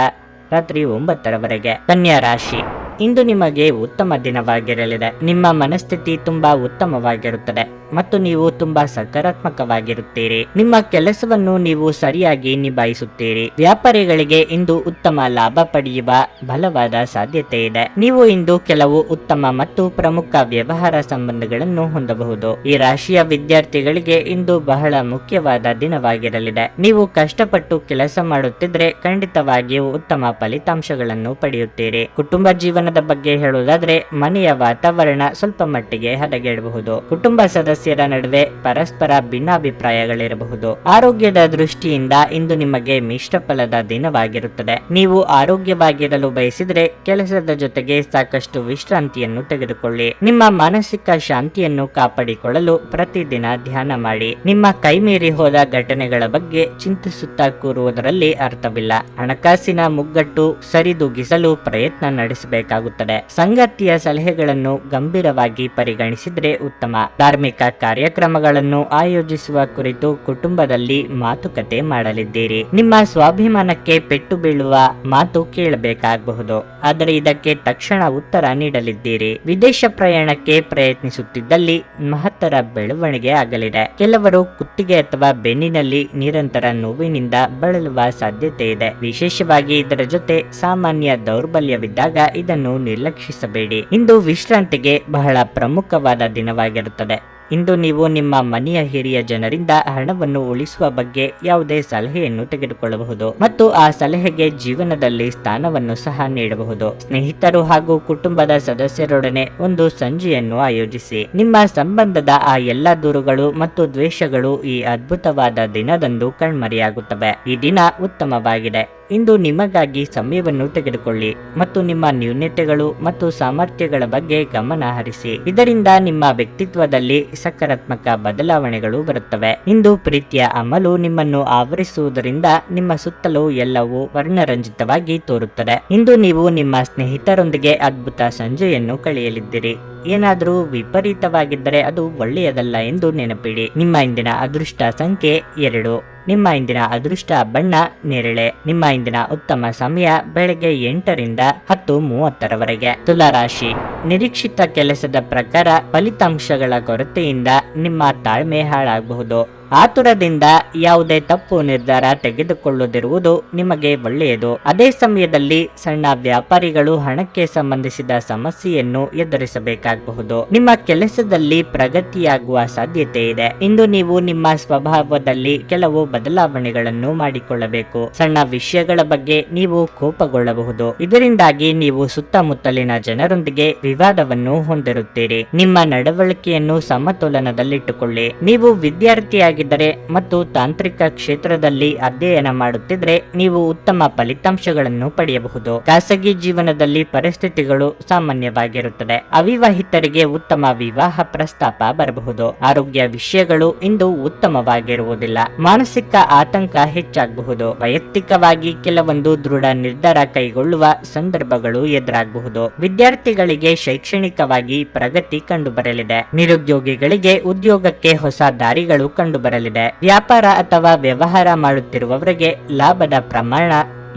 [SPEAKER 1] ರಾತ್ರಿ 9ರವರೆಗೆ. ಕನ್ಯಾ ರಾಶಿ, ಇಂದು ನಿಮಗೆ ಉತ್ತಮ ದಿನವಾಗಿರಲಿದೆ. ನಿಮ್ಮ ಮನಸ್ಥಿತಿ ತುಂಬಾ ಉತ್ತಮವಾಗಿರುತ್ತದೆ ಮತ್ತು ನೀವು ತುಂಬಾ ಸಕಾರಾತ್ಮಕವಾಗಿರುತ್ತೀರಿ. ನಿಮ್ಮ ಕೆಲಸವನ್ನು ನೀವು ಸರಿಯಾಗಿ ನಿಭಾಯಿಸುತ್ತೀರಿ. ವ್ಯಾಪಾರಿಗಳಿಗೆ ಇಂದು ಉತ್ತಮ ಲಾಭ ಪಡೆಯುವ ಬಲವಾದ ಸಾಧ್ಯತೆ ಇದೆ. ನೀವು ಇಂದು ಕೆಲವು ಉತ್ತಮ ಮತ್ತು ಪ್ರಮುಖ ವ್ಯವಹಾರ ಸಂಬಂಧಗಳನ್ನು ಹೊಂದಬಹುದು. ಈ ರಾಶಿಯ ವಿದ್ಯಾರ್ಥಿಗಳಿಗೆ ಇಂದು ಬಹಳ ಮುಖ್ಯವಾದ ದಿನವಾಗಿರಲಿದೆ. ನೀವು ಕಷ್ಟಪಟ್ಟು ಕೆಲಸ ಮಾಡುತ್ತಿದ್ರೆ ಖಂಡಿತವಾಗಿಯೂ ಉತ್ತಮ ಫಲಿತಾಂಶಗಳನ್ನು ಪಡೆಯುತ್ತೀರಿ. ಕುಟುಂಬ ಜೀವನದ ಬಗ್ಗೆ ಹೇಳುವುದಾದ್ರೆ ಮನೆಯ ವಾತಾವರಣ ಸ್ವಲ್ಪ ಮಟ್ಟಿಗೆ ಹದಗೆಡಬಹುದು. ಕುಟುಂಬ ಸದಸ್ಯರ ನಡುವೆ ಪರಸ್ಪರ ಭಿನ್ನಾಭಿಪ್ರಾಯಗಳಿರಬಹುದು. ಆರೋಗ್ಯದ ದೃಷ್ಟಿಯಿಂದ ಇಂದು ನಿಮಗೆ ಮಿಶ್ರ ಫಲದ ದಿನವಾಗಿರುತ್ತದೆ. ನೀವು ಆರೋಗ್ಯವಾಗಿರಲು ಬಯಸಿದ್ರೆ ಕೆಲಸದ ಜೊತೆಗೆ ಸಾಕಷ್ಟು ವಿಶ್ರಾಂತಿಯನ್ನು ತೆಗೆದುಕೊಳ್ಳಿ. ನಿಮ್ಮ ಮಾನಸಿಕ ಶಾಂತಿಯನ್ನು ಕಾಪಾಡಿಕೊಳ್ಳಲು ಪ್ರತಿದಿನ ಧ್ಯಾನ ಮಾಡಿ. ನಿಮ್ಮ ಕೈಮೀರಿ ಹೋದ ಘಟನೆಗಳ ಬಗ್ಗೆ ಚಿಂತಿಸುತ್ತಾ ಕೂರುವುದರಲ್ಲಿ ಅರ್ಥವಿಲ್ಲ. ಹಣಕಾಸಿನ ಮುಗ್ಗಟ್ಟು ಸರಿದೂಗಿಸಲು ಪ್ರಯತ್ನ ನಡೆಸಬೇಕಾಗುತ್ತದೆ. ಸಂಗಾತಿಯ ಸಲಹೆಗಳನ್ನು ಗಂಭೀರವಾಗಿ ಪರಿಗಣಿಸಿದ್ರೆ ಉತ್ತಮ. ಧಾರ್ಮಿಕ ಕಾರ್ಯಕ್ರಮಗಳನ್ನು ಆಯೋಜಿಸುವ ಕುರಿತು ಕುಟುಂಬದಲ್ಲಿ ಮಾತುಕತೆ ಮಾಡಲಿದ್ದೀರಿ. ನಿಮ್ಮ ಸ್ವಾಭಿಮಾನಕ್ಕೆ ಪೆಟ್ಟು ಬೀಳುವ ಮಾತು ಕೇಳಬೇಕಾಗಬಹುದು, ಆದರೆ ಇದಕ್ಕೆ ತಕ್ಷಣ ಉತ್ತರ ನೀಡಲಿದ್ದೀರಿ. ವಿದೇಶ ಪ್ರಯಾಣಕ್ಕೆ ಪ್ರಯತ್ನಿಸುತ್ತಿದ್ದಲ್ಲಿ ಮಹತ್ತರ ಬೆಳವಣಿಗೆ ಆಗಲಿದೆ. ಕೆಲವರು ಕುತ್ತಿಗೆ ಅಥವಾ ಬೆನ್ನಿನಲ್ಲಿ ನಿರಂತರ ನೋವಿನಿಂದ ಬಳಲುವ ಸಾಧ್ಯತೆ ಇದೆ. ವಿಶೇಷವಾಗಿ ಇದರ ಜೊತೆ ಸಾಮಾನ್ಯ ದೌರ್ಬಲ್ಯವಿದ್ದಾಗ ಇದನ್ನು ನಿರ್ಲಕ್ಷಿಸಬೇಡಿ. ಇಂದು ವಿಶ್ರಾಂತಿಗೆ ಬಹಳ ಪ್ರಮುಖವಾದ ದಿನವಾಗಿರುತ್ತದೆ. ಇಂದು ನೀವು ನಿಮ್ಮ ಮನೆಯ ಹಿರಿಯ ಜನರಿಂದ ಹಣವನ್ನು ಉಳಿಸುವ ಬಗ್ಗೆ ಯಾವುದೇ ಸಲಹೆಯನ್ನು ತೆಗೆದುಕೊಳ್ಳಬಹುದು ಮತ್ತು ಆ ಸಲಹೆಗೆ ಜೀವನದಲ್ಲಿ ಸ್ಥಾನವನ್ನು ಸಹ ನೀಡಬಹುದು. ಸ್ನೇಹಿತರು ಹಾಗೂ ಕುಟುಂಬದ ಸದಸ್ಯರೊಡನೆ ಒಂದು ಸಂಜೆಯನ್ನು ಆಯೋಜಿಸಿ. ನಿಮ್ಮ ಸಂಬಂಧದ ಆ ಎಲ್ಲ ದೂರುಗಳು ಮತ್ತು ದ್ವೇಷಗಳು ಈ ಅದ್ಭುತವಾದ ದಿನದಂದು ಕಣ್ಮರೆಯಾಗುತ್ತವೆ. ಈ ದಿನ ಉತ್ತಮವಾಗಿದೆ. ಇಂದು ನಿಮಗಾಗಿ ಸಮಯವನ್ನು ತೆಗೆದುಕೊಳ್ಳಿ ಮತ್ತು ನಿಮ್ಮ ನ್ಯೂನತೆಗಳು ಮತ್ತು ಸಾಮರ್ಥ್ಯಗಳ ಬಗ್ಗೆ ಗಮನ ಹರಿಸಿ. ಇದರಿಂದ ನಿಮ್ಮ ವ್ಯಕ್ತಿತ್ವದಲ್ಲಿ ಸಕಾರಾತ್ಮಕ ಬದಲಾವಣೆಗಳು ಬರುತ್ತವೆ. ಇಂದು ಪ್ರೀತಿಯ ಅಮಲು ನಿಮ್ಮನ್ನು ಆವರಿಸುವುದರಿಂದ ನಿಮ್ಮ ಸುತ್ತಲೂ ಎಲ್ಲವೂ ವರ್ಣರಂಜಿತವಾಗಿ ತೋರುತ್ತದೆ. ಇಂದು ನೀವು ನಿಮ್ಮ ಸ್ನೇಹಿತರೊಂದಿಗೆ ಅದ್ಭುತ ಸಂಜೆಯನ್ನು ಕಳೆಯಲಿದ್ದೀರಿ. ಏನಾದರೂ ವಿಪರೀತವಾಗಿದ್ದರೆ ಅದು ಒಳ್ಳೆಯದಲ್ಲ ಎಂದು ನೆನಪಿಡಿ. ನಿಮ್ಮ ಇಂದಿನ ಅದೃಷ್ಟ ಸಂಖ್ಯೆ 2. ನಿಮ್ಮ ಇಂದಿನ ಅದೃಷ್ಟ ಬಣ್ಣ ನೇರಳೆ. ನಿಮ್ಮ ಇಂದಿನ ಉತ್ತಮ ಸಮಯ ಬೆಳಗ್ಗೆ 8ರಿಂದ 10:30ರವರೆಗೆ. ತುಲಾ ರಾಶಿ, ನಿರೀಕ್ಷಿತ ಕೆಲಸದ ಪ್ರಕಾರ ಫಲಿತಾಂಶಗಳ ಕೊರತೆಯಿಂದ ನಿಮ್ಮ ತಾಳ್ಮೆ ಹಾಳಾಗಬಹುದು. ಆತುರದಿಂದ ಯಾವುದೇ ತಪ್ಪು ನಿರ್ಧಾರ ತೆಗೆದುಕೊಳ್ಳದಿರುವುದು ನಿಮಗೆ ಒಳ್ಳೆಯದು. ಅದೇ ಸಮಯದಲ್ಲಿ ಸಣ್ಣ ವ್ಯಾಪಾರಿಗಳು ಹಣಕ್ಕೆ ಸಂಬಂಧಿಸಿದ ಸಮಸ್ಯೆಯನ್ನು ಎದುರಿಸಬೇಕಾಗಬಹುದು. ನಿಮ್ಮ ಕೆಲಸದಲ್ಲಿ ಪ್ರಗತಿಯಾಗುವ ಸಾಧ್ಯತೆ ಇದೆ. ಇಂದು ನೀವು ನಿಮ್ಮ ಸ್ವಭಾವದಲ್ಲಿ ಕೆಲವು ಬದಲಾವಣೆಗಳನ್ನು ಮಾಡಿಕೊಳ್ಳಬೇಕು. ಸಣ್ಣ ವಿಷಯಗಳ ಬಗ್ಗೆ ನೀವು ಕೋಪಗೊಳ್ಳಬಹುದು. ಇದರಿಂದಾಗಿ ನೀವು ಸುತ್ತಮುತ್ತಲಿನ ಜನರೊಂದಿಗೆ ವಿವಾದವನ್ನು ಹೊಂದಿರುತ್ತೀರಿ. ನಿಮ್ಮ ನಡವಳಿಕೆಯನ್ನು ಸಮತೋಲನದಲ್ಲಿಟ್ಟುಕೊಳ್ಳಿ. ನೀವು ವಿದ್ಯಾರ್ಥಿಯಾಗಿ ಮತ್ತು ತಾಂತ್ರಿಕ ಕ್ಷೇತ್ರದಲ್ಲಿ ಅಧ್ಯಯನ ಮಾಡುತ್ತಿದ್ರೆ ನೀವು ಉತ್ತಮ ಫಲಿತಾಂಶಗಳನ್ನು ಪಡೆಯಬಹುದು. ಖಾಸಗಿ ಜೀವನದಲ್ಲಿ ಪರಿಸ್ಥಿತಿಗಳು ಸಾಮಾನ್ಯವಾಗಿರುತ್ತದೆ. ಅವಿವಾಹಿತರಿಗೆ ಉತ್ತಮ ವಿವಾಹ ಪ್ರಸ್ತಾಪ ಬರಬಹುದು. ಆರೋಗ್ಯ ವಿಷಯಗಳು ಇಂದು ಉತ್ತಮವಾಗಿರುವುದಿಲ್ಲ. ಮಾನಸಿಕ ಆತಂಕ ಹೆಚ್ಚಾಗಬಹುದು. ವೈಯಕ್ತಿಕವಾಗಿ ಕೆಲವೊಂದು ದೃಢ ನಿರ್ಧಾರ ಕೈಗೊಳ್ಳುವ ಸಂದರ್ಭಗಳು ಎದುರಾಗಬಹುದು. ವಿದ್ಯಾರ್ಥಿಗಳಿಗೆ ಶೈಕ್ಷಣಿಕವಾಗಿ ಪ್ರಗತಿ ಕಂಡುಬರಲಿದೆ. ನಿರುದ್ಯೋಗಿಗಳಿಗೆ ಉದ್ಯೋಗಕ್ಕೆ ಹೊಸ ದಾರಿಗಳು ಕಂಡುಬರಲಿದೆ. ವ್ಯಾಪಾರ ಅಥವಾ ವ್ಯವಹಾರ ಮಾಡುತ್ತಿರುವವರಿಗೆ ಲಾಭದ ಪ್ರಮಾಣ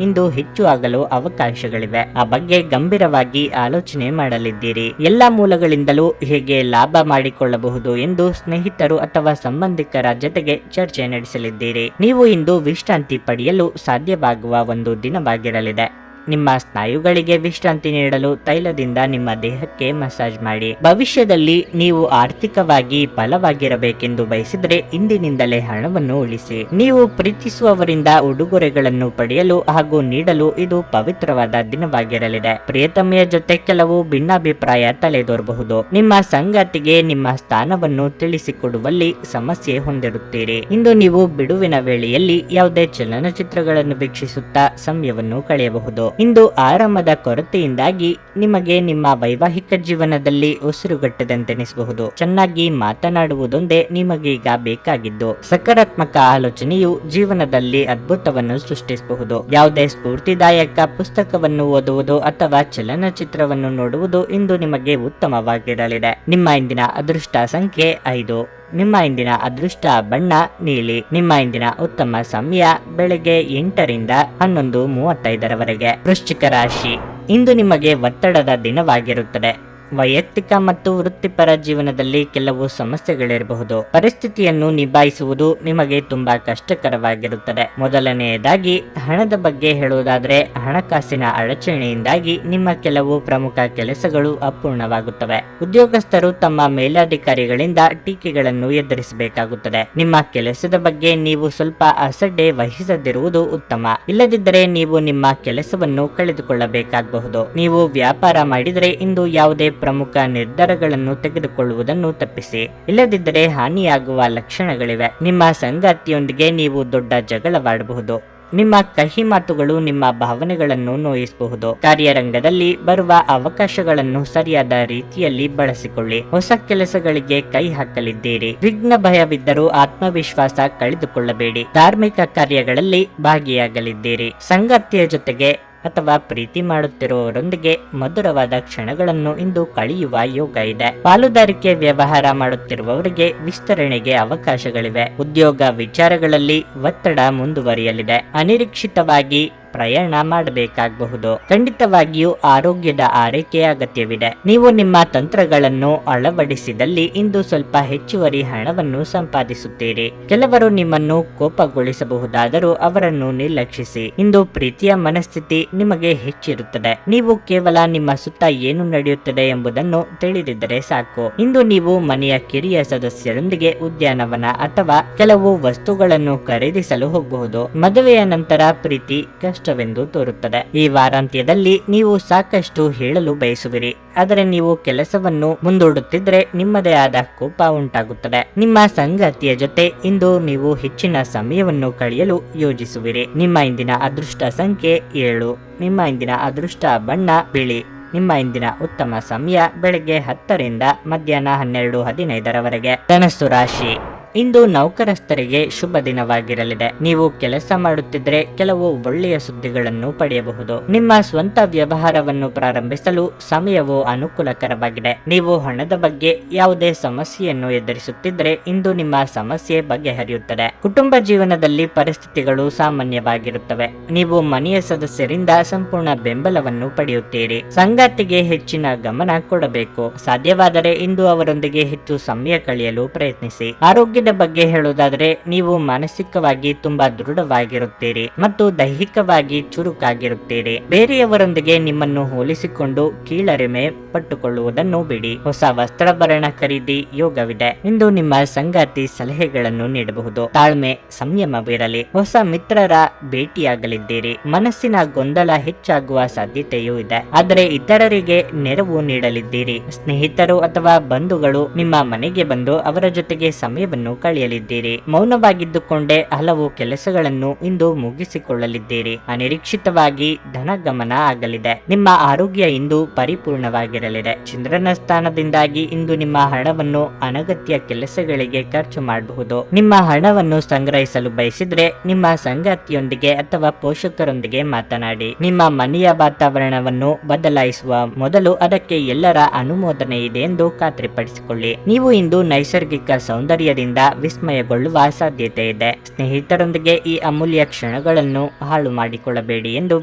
[SPEAKER 1] ಇಂದು ಹೆಚ್ಚು ಆಗಲು ಅವಕಾಶಗಳಿವೆ. ಆ ಬಗ್ಗೆ ಗಂಭೀರವಾಗಿ ಆಲೋಚನೆ ಮಾಡಲಿದ್ದೀರಿ. ಎಲ್ಲಾ ಮೂಲಗಳಿಂದಲೂ ಹೇಗೆ ಲಾಭ ಮಾಡಿಕೊಳ್ಳಬಹುದು ಎಂದು ಸ್ನೇಹಿತರು ಅಥವಾ ಸಂಬಂಧಿಕರ ಜೊತೆಗೆ ಚರ್ಚೆ ನಡೆಸಲಿದ್ದೀರಿ. ನೀವು ಇಂದು ವಿಶ್ರಾಂತಿ ಪಡೆಯಲು ಸಾಧ್ಯವಾಗುವ ಒಂದು ದಿನವಾಗಿರಲಿದೆ. ನಿಮ್ಮ ಸ್ನಾಯುಗಳಿಗೆ ವಿಶ್ರಾಂತಿ ನೀಡಲು ತೈಲದಿಂದ ನಿಮ್ಮ ದೇಹಕ್ಕೆ ಮಸಾಜ್ ಮಾಡಿ. ಭವಿಷ್ಯದಲ್ಲಿ ನೀವು ಆರ್ಥಿಕವಾಗಿ ಬಲವಾಗಿರಬೇಕೆಂದು ಬಯಸಿದರೆ ಇಂದಿನಿಂದಲೇ ಹಣವನ್ನು ಉಳಿಸಿ. ನೀವು ಪ್ರೀತಿಸುವವರಿಂದ ಉಡುಗೊರೆಗಳನ್ನು ಪಡೆಯಲು ಹಾಗೂ ನೀಡಲು ಇದು ಪವಿತ್ರವಾದ ದಿನವಾಗಿರಲಿದೆ. ಪ್ರಿಯತಮೆಯ ಜೊತೆ ಕೆಲವು ಭಿನ್ನಾಭಿಪ್ರಾಯ ತಲೆದೋರಬಹುದು. ನಿಮ್ಮ ಸಂಗಾತಿಗೆ ನಿಮ್ಮ ಸ್ಥಾನವನ್ನು ತಿಳಿಸಿಕೊಡುವಲ್ಲಿ ಸಮಸ್ಯೆ ಹೊಂದಿರುತ್ತೀರಿ. ಇಂದು ನೀವು ಬಿಡುವಿನ ವೇಳೆಯಲ್ಲಿ ಯಾವುದೇ ಚಲನಚಿತ್ರಗಳನ್ನು ವೀಕ್ಷಿಸುತ್ತಾ ಸಮಯವನ್ನು ಕಳೆಯಬಹುದು. ಇಂದು ಆರಾಮದ ಕೊರತೆಯಿಂದಾಗಿ ನಿಮಗೆ ನಿಮ್ಮ ವೈವಾಹಿಕ ಜೀವನದಲ್ಲಿ ಉಸಿರುಗಟ್ಟದಂತೆನಿಸಬಹುದು. ಚೆನ್ನಾಗಿ ಮಾತನಾಡುವುದೊಂದೇ ನಿಮಗೀಗ ಬೇಕಾಗಿದ್ದು. ಸಕಾರಾತ್ಮಕ ಆಲೋಚನೆಯು ಜೀವನದಲ್ಲಿ ಅದ್ಭುತವನ್ನು ಸೃಷ್ಟಿಸಬಹುದು. ಯಾವುದೇ ಸ್ಫೂರ್ತಿದಾಯಕ ಪುಸ್ತಕವನ್ನು ಓದುವುದು ಅಥವಾ ಚಲನಚಿತ್ರವನ್ನು ನೋಡುವುದು ಇಂದು ನಿಮಗೆ ಉತ್ತಮವಾಗಿರಲಿದೆ. ನಿಮ್ಮ ಇಂದಿನ ಅದೃಷ್ಟ ಸಂಖ್ಯೆ 5. ನಿಮ್ಮ ಇಂದಿನ ಅದೃಷ್ಟ ಬಣ್ಣ ನೀಲಿ. ನಿಮ್ಮ ಇಂದಿನ ಉತ್ತಮ ಸಮಯ ಬೆಳಗ್ಗೆ 8 ರಿಂದ 11:35 ವೃಶ್ಚಿಕ ರಾಶಿ. ಇಂದು ನಿಮಗೆ ಒತ್ತಡದ ದಿನವಾಗಿರುತ್ತದೆ. ವೈಯಕ್ತಿಕ ಮತ್ತು ವೃತ್ತಿಪರ ಜೀವನದಲ್ಲಿ ಕೆಲವು ಸಮಸ್ಯೆಗಳಿರಬಹುದು. ಪರಿಸ್ಥಿತಿಯನ್ನು ನಿಭಾಯಿಸುವುದು ನಿಮಗೆ ತುಂಬಾ ಕಷ್ಟಕರವಾಗಿರುತ್ತದೆ. ಮೊದಲನೆಯದಾಗಿ ಹಣದ ಬಗ್ಗೆ ಹೇಳುವುದಾದರೆ, ಹಣಕಾಸಿನ ಅಡಚಣೆಯಿಂದಾಗಿ ನಿಮ್ಮ ಕೆಲವು ಪ್ರಮುಖ ಕೆಲಸಗಳು ಅಪೂರ್ಣವಾಗುತ್ತವೆ. ಉದ್ಯೋಗಸ್ಥರು ತಮ್ಮ ಮೇಲಧಿಕಾರಿಗಳಿಂದ ಟೀಕೆಗಳನ್ನು ಎದುರಿಸಬೇಕಾಗುತ್ತದೆ. ನಿಮ್ಮ ಕೆಲಸದ ಬಗ್ಗೆ ನೀವು ಸ್ವಲ್ಪ ಅಸಡ್ಡೆ ವಹಿಸದಿರುವುದು ಉತ್ತಮ. ಇಲ್ಲದಿದ್ದರೆ ನೀವು ನಿಮ್ಮ ಕೆಲಸವನ್ನು ಕಳೆದುಕೊಳ್ಳಬೇಕಾಗಬಹುದು. ನೀವು ವ್ಯಾಪಾರ ಮಾಡಿದರೆ ಇಂದು ಯಾವುದೇ ಪ್ರಮುಖ ನಿರ್ಧಾರಗಳನ್ನು ತೆಗೆದುಕೊಳ್ಳುವುದನ್ನು ತಪ್ಪಿಸಿ. ಇಲ್ಲದಿದ್ದರೆ ಹಾನಿಯಾಗುವ ಲಕ್ಷಣಗಳಿವೆ. ನಿಮ್ಮ ಸಂಗಾತಿಯೊಂದಿಗೆ ನೀವು ದೊಡ್ಡ ಜಗಳವಾಡಬಹುದು. ನಿಮ್ಮ ಕಹಿ ಮಾತುಗಳು ನಿಮ್ಮ ಭಾವನೆಗಳನ್ನು ನೋಯಿಸಬಹುದು. ಕಾರ್ಯರಂಗದಲ್ಲಿ ಬರುವ ಅವಕಾಶಗಳನ್ನು ಸರಿಯಾದ ರೀತಿಯಲ್ಲಿ ಬಳಸಿಕೊಳ್ಳಿ. ಹೊಸ ಕೆಲಸಗಳಿಗೆ ಕೈ ಹಾಕಲಿದ್ದೀರಿ. ವಿಘ್ನ ಭಯವಿದ್ದರೂ ಆತ್ಮವಿಶ್ವಾಸ ಕಳೆದುಕೊಳ್ಳಬೇಡಿ. ಧಾರ್ಮಿಕ ಕಾರ್ಯಗಳಲ್ಲಿ ಭಾಗಿಯಾಗಲಿದ್ದೀರಿ. ಸಂಗಾತಿಯ ಜೊತೆಗೆ ಅಥವಾ ಪ್ರೀತಿ ಮಾಡುತ್ತಿರುವವರೊಂದಿಗೆ ಮಧುರವಾದ ಕ್ಷಣಗಳನ್ನು ಇಂದು ಕಳೆಯುವ ಯೋಗ ಇದೆ. ಪಾಲುದಾರಿಕೆ ವ್ಯವಹಾರ ಮಾಡುತ್ತಿರುವವರಿಗೆ ವಿಸ್ತರಣೆಗೆ ಅವಕಾಶಗಳಿವೆ. ಉದ್ಯೋಗ ವಿಚಾರಗಳಲ್ಲಿ ಒತ್ತಡ ಮುಂದುವರಿಯಲಿದೆ. ಅನಿರೀಕ್ಷಿತವಾಗಿ ಪ್ರಯಾಣ ಮಾಡಬೇಕಾಗಬಹುದು. ಖಂಡಿತವಾಗಿಯೂ ಆರೋಗ್ಯದ ಆರೈಕೆ ಅಗತ್ಯವಿದೆ. ನೀವು ನಿಮ್ಮ ತಂತ್ರಗಳನ್ನು ಅಳವಡಿಸಿದಲ್ಲಿ ಇಂದು ಸ್ವಲ್ಪ ಹೆಚ್ಚುವರಿ ಹಣವನ್ನು ಸಂಪಾದಿಸುತ್ತೀರಿ. ಕೆಲವರು ನಿಮ್ಮನ್ನು ಕೋಪಗೊಳಿಸಬಹುದಾದರೂ ಅವರನ್ನು ನಿರ್ಲಕ್ಷಿಸಿ. ಇಂದು ಪ್ರೀತಿಯ ಮನಸ್ಥಿತಿ ನಿಮಗೆ ಹೆಚ್ಚಿರುತ್ತದೆ. ನೀವು ಕೇವಲ ನಿಮ್ಮ ಸುತ್ತ ಏನು ನಡೆಯುತ್ತದೆ ಎಂಬುದನ್ನು ತಿಳಿದಿದ್ದರೆ ಸಾಕು. ಇಂದು ನೀವು ಮನೆಯ ಕಿರಿಯ ಸದಸ್ಯರೊಂದಿಗೆ ಉದ್ಯಾನವನ ಅಥವಾ ಕೆಲವು ವಸ್ತುಗಳನ್ನು ಖರೀದಿಸಲು ಹೋಗಬಹುದು. ಮದುವೆಯ ನಂತರ ಪ್ರೀತಿ ಕಷ್ಟವೆಂದು ತೋರುತ್ತದೆ. ಈ ವಾರಾಂತ್ಯದಲ್ಲಿ ನೀವು ಸಾಕಷ್ಟು ಹೇಳಲು ಬಯಸುವಿರಿ, ಆದರೆ ನೀವು ಕೆಲಸವನ್ನು ಮುಂದೂಡುತ್ತಿದ್ರೆ ನಿಮ್ಮದೇ ಆದ ಕೋಪ ಉಂಟಾಗುತ್ತದೆ. ನಿಮ್ಮ ಸಂಗಾತಿಯ ಜೊತೆ ಇಂದು ನೀವು ಹೆಚ್ಚಿನ ಸಮಯವನ್ನು ಕಳೆಯಲು ಯೋಜಿಸುವಿರಿ. ನಿಮ್ಮ ಇಂದಿನ ಅದೃಷ್ಟ ಸಂಖ್ಯೆ 7. ನಿಮ್ಮ ಇಂದಿನ ಅದೃಷ್ಟ ಬಣ್ಣ ಬಿಳಿ. ನಿಮ್ಮ ಇಂದಿನ ಉತ್ತಮ ಸಮಯ ಬೆಳಗ್ಗೆ 10 ರಿಂದ ಮಧ್ಯಾಹ್ನ 12:15 ಧನಸ್ಸು ರಾಶಿ. ಇಂದು ನೌಕರಸ್ಥರಿಗೆ ಶುಭ ದಿನವಾಗಿರಲಿದೆ. ನೀವು ಕೆಲಸ ಮಾಡುತ್ತಿದ್ರೆ ಕೆಲವು ಒಳ್ಳೆಯ ಸುದ್ದಿಗಳನ್ನು ಪಡೆಯಬಹುದು. ನಿಮ್ಮ ಸ್ವಂತ ವ್ಯವಹಾರವನ್ನು ಪ್ರಾರಂಭಿಸಲು ಸಮಯವು ಅನುಕೂಲಕರವಾಗಿದೆ. ನೀವು ಹಣದ ಬಗ್ಗೆ ಯಾವುದೇ ಸಮಸ್ಯೆಯನ್ನು ಎದುರಿಸುತ್ತಿದ್ರೆ ಇಂದು ನಿಮ್ಮ ಸಮಸ್ಯೆ ಬಗೆಹರಿಯುತ್ತದೆ. ಕುಟುಂಬ ಜೀವನದಲ್ಲಿ ಪರಿಸ್ಥಿತಿಗಳು ಸಾಮಾನ್ಯವಾಗಿರುತ್ತವೆ. ನೀವು ಮನೆಯ ಸದಸ್ಯರಿಂದ ಸಂಪೂರ್ಣ ಬೆಂಬಲವನ್ನು ಪಡೆಯುತ್ತೀರಿ. ಸಂಗಾತಿಗೆ ಹೆಚ್ಚಿನ ಗಮನ ಕೊಡಬೇಕು. ಸಾಧ್ಯವಾದರೆ ಇಂದು ಅವರೊಂದಿಗೆ ಹೆಚ್ಚು ಸಮಯ ಕಳೆಯಲು ಪ್ರಯತ್ನಿಸಿ. ಆರೋಗ್ಯದ ಬಗ್ಗೆ ಹೇಳುವುದಾದರೆ ನೀವು ಮಾನಸಿಕವಾಗಿ ತುಂಬಾ ದೃಢವಾಗಿರುತ್ತೀರಿ ಮತ್ತು ದೈಹಿಕವಾಗಿ ಚುರುಕಾಗಿರುತ್ತೀರಿ. ಬೇರೆಯವರೊಂದಿಗೆ ನಿಮ್ಮನ್ನು ಹೋಲಿಸಿಕೊಂಡು ಕೀಳರಿಮೆ ಪಟ್ಟುಕೊಳ್ಳುವುದನ್ನು ಬಿಡಿ. ಹೊಸ ವಸ್ತ್ರಾಭರಣ ಖರೀದಿ ಯೋಗವಿದೆ. ಇಂದು ನಿಮ್ಮ ಸಂಗಾತಿ ಸಲಹೆಗಳನ್ನು ನೀಡಬಹುದು. ತಾಳ್ಮೆ ಸಂಯಮವಿರಲಿ. ಹೊಸ ಮಿತ್ರರ ಭೇಟಿಯಾಗಲಿದ್ದೀರಿ. ಮನಸ್ಸಿನ ಗೊಂದಲ ಹೆಚ್ಚಾಗುವ ಸಾಧ್ಯತೆಯೂ ಇದೆ. ಆದರೆ ಇತರರಿಗೆ ನೆರವು ನೀಡಲಿದ್ದೀರಿ. ಸ್ನೇಹಿತರು ಅಥವಾ ಬಂಧುಗಳು ನಿಮ್ಮ ಮನೆಗೆ ಬಂದು ಅವರ ಜೊತೆಗೆ ಸಮಯವನ್ನು ಕಳೆಯಲಿದ್ದೀರಿ. ಮೌನವಾಗಿದ್ದುಕೊಂಡೇ ಹಲವು ಕೆಲಸಗಳನ್ನು ಇಂದು ಮುಗಿಸಿಕೊಳ್ಳಲಿದ್ದೀರಿ. ಅನಿರೀಕ್ಷಿತವಾಗಿ ಧನಗಮನ ಆಗಲಿದೆ. ನಿಮ್ಮ ಆರೋಗ್ಯ ಇಂದು ಪರಿಪೂರ್ಣವಾಗಿರಲಿದೆ. ಚಂದ್ರನ ಸ್ಥಾನದಿಂದಾಗಿ ಇಂದು ನಿಮ್ಮ ಹಣವನ್ನು ಅನಗತ್ಯ ಕೆಲಸಗಳಿಗೆ ಖರ್ಚು ಮಾಡಬಹುದು. ನಿಮ್ಮ ಹಣವನ್ನು ಸಂಗ್ರಹಿಸಲು ಬಯಸಿದ್ರೆ ನಿಮ್ಮ ಸಂಗಾತಿಯೊಂದಿಗೆ ಅಥವಾ ಪೋಷಕರೊಂದಿಗೆ ಮಾತನಾಡಿ. ನಿಮ್ಮ ಮನೆಯ ವಾತಾವರಣವನ್ನು ಬದಲಾಯಿಸುವ ಮೊದಲು ಅದಕ್ಕೆ ಎಲ್ಲರ ಅನುಮೋದನೆ ಇದೆ ಎಂದು ಖಾತ್ರಿಪಡಿಸಿಕೊಳ್ಳಿ. ನೀವು ಇಂದು ನೈಸರ್ಗಿಕ ಸೌಂದರ್ಯದಿಂದ ವಿಸ್ಮಯಗೊಳ್ಳುವ ಸಾಧ್ಯತೆ ಇದೆ. ಸ್ನೇಹಿತರೊಂದಿಗೆ ಈ ಅಮೂಲ್ಯ ಕ್ಷಣಗಳನ್ನು ಹಾಳು ಮಾಡಿಕೊಳ್ಳಬೇಡಿ ಎಂದು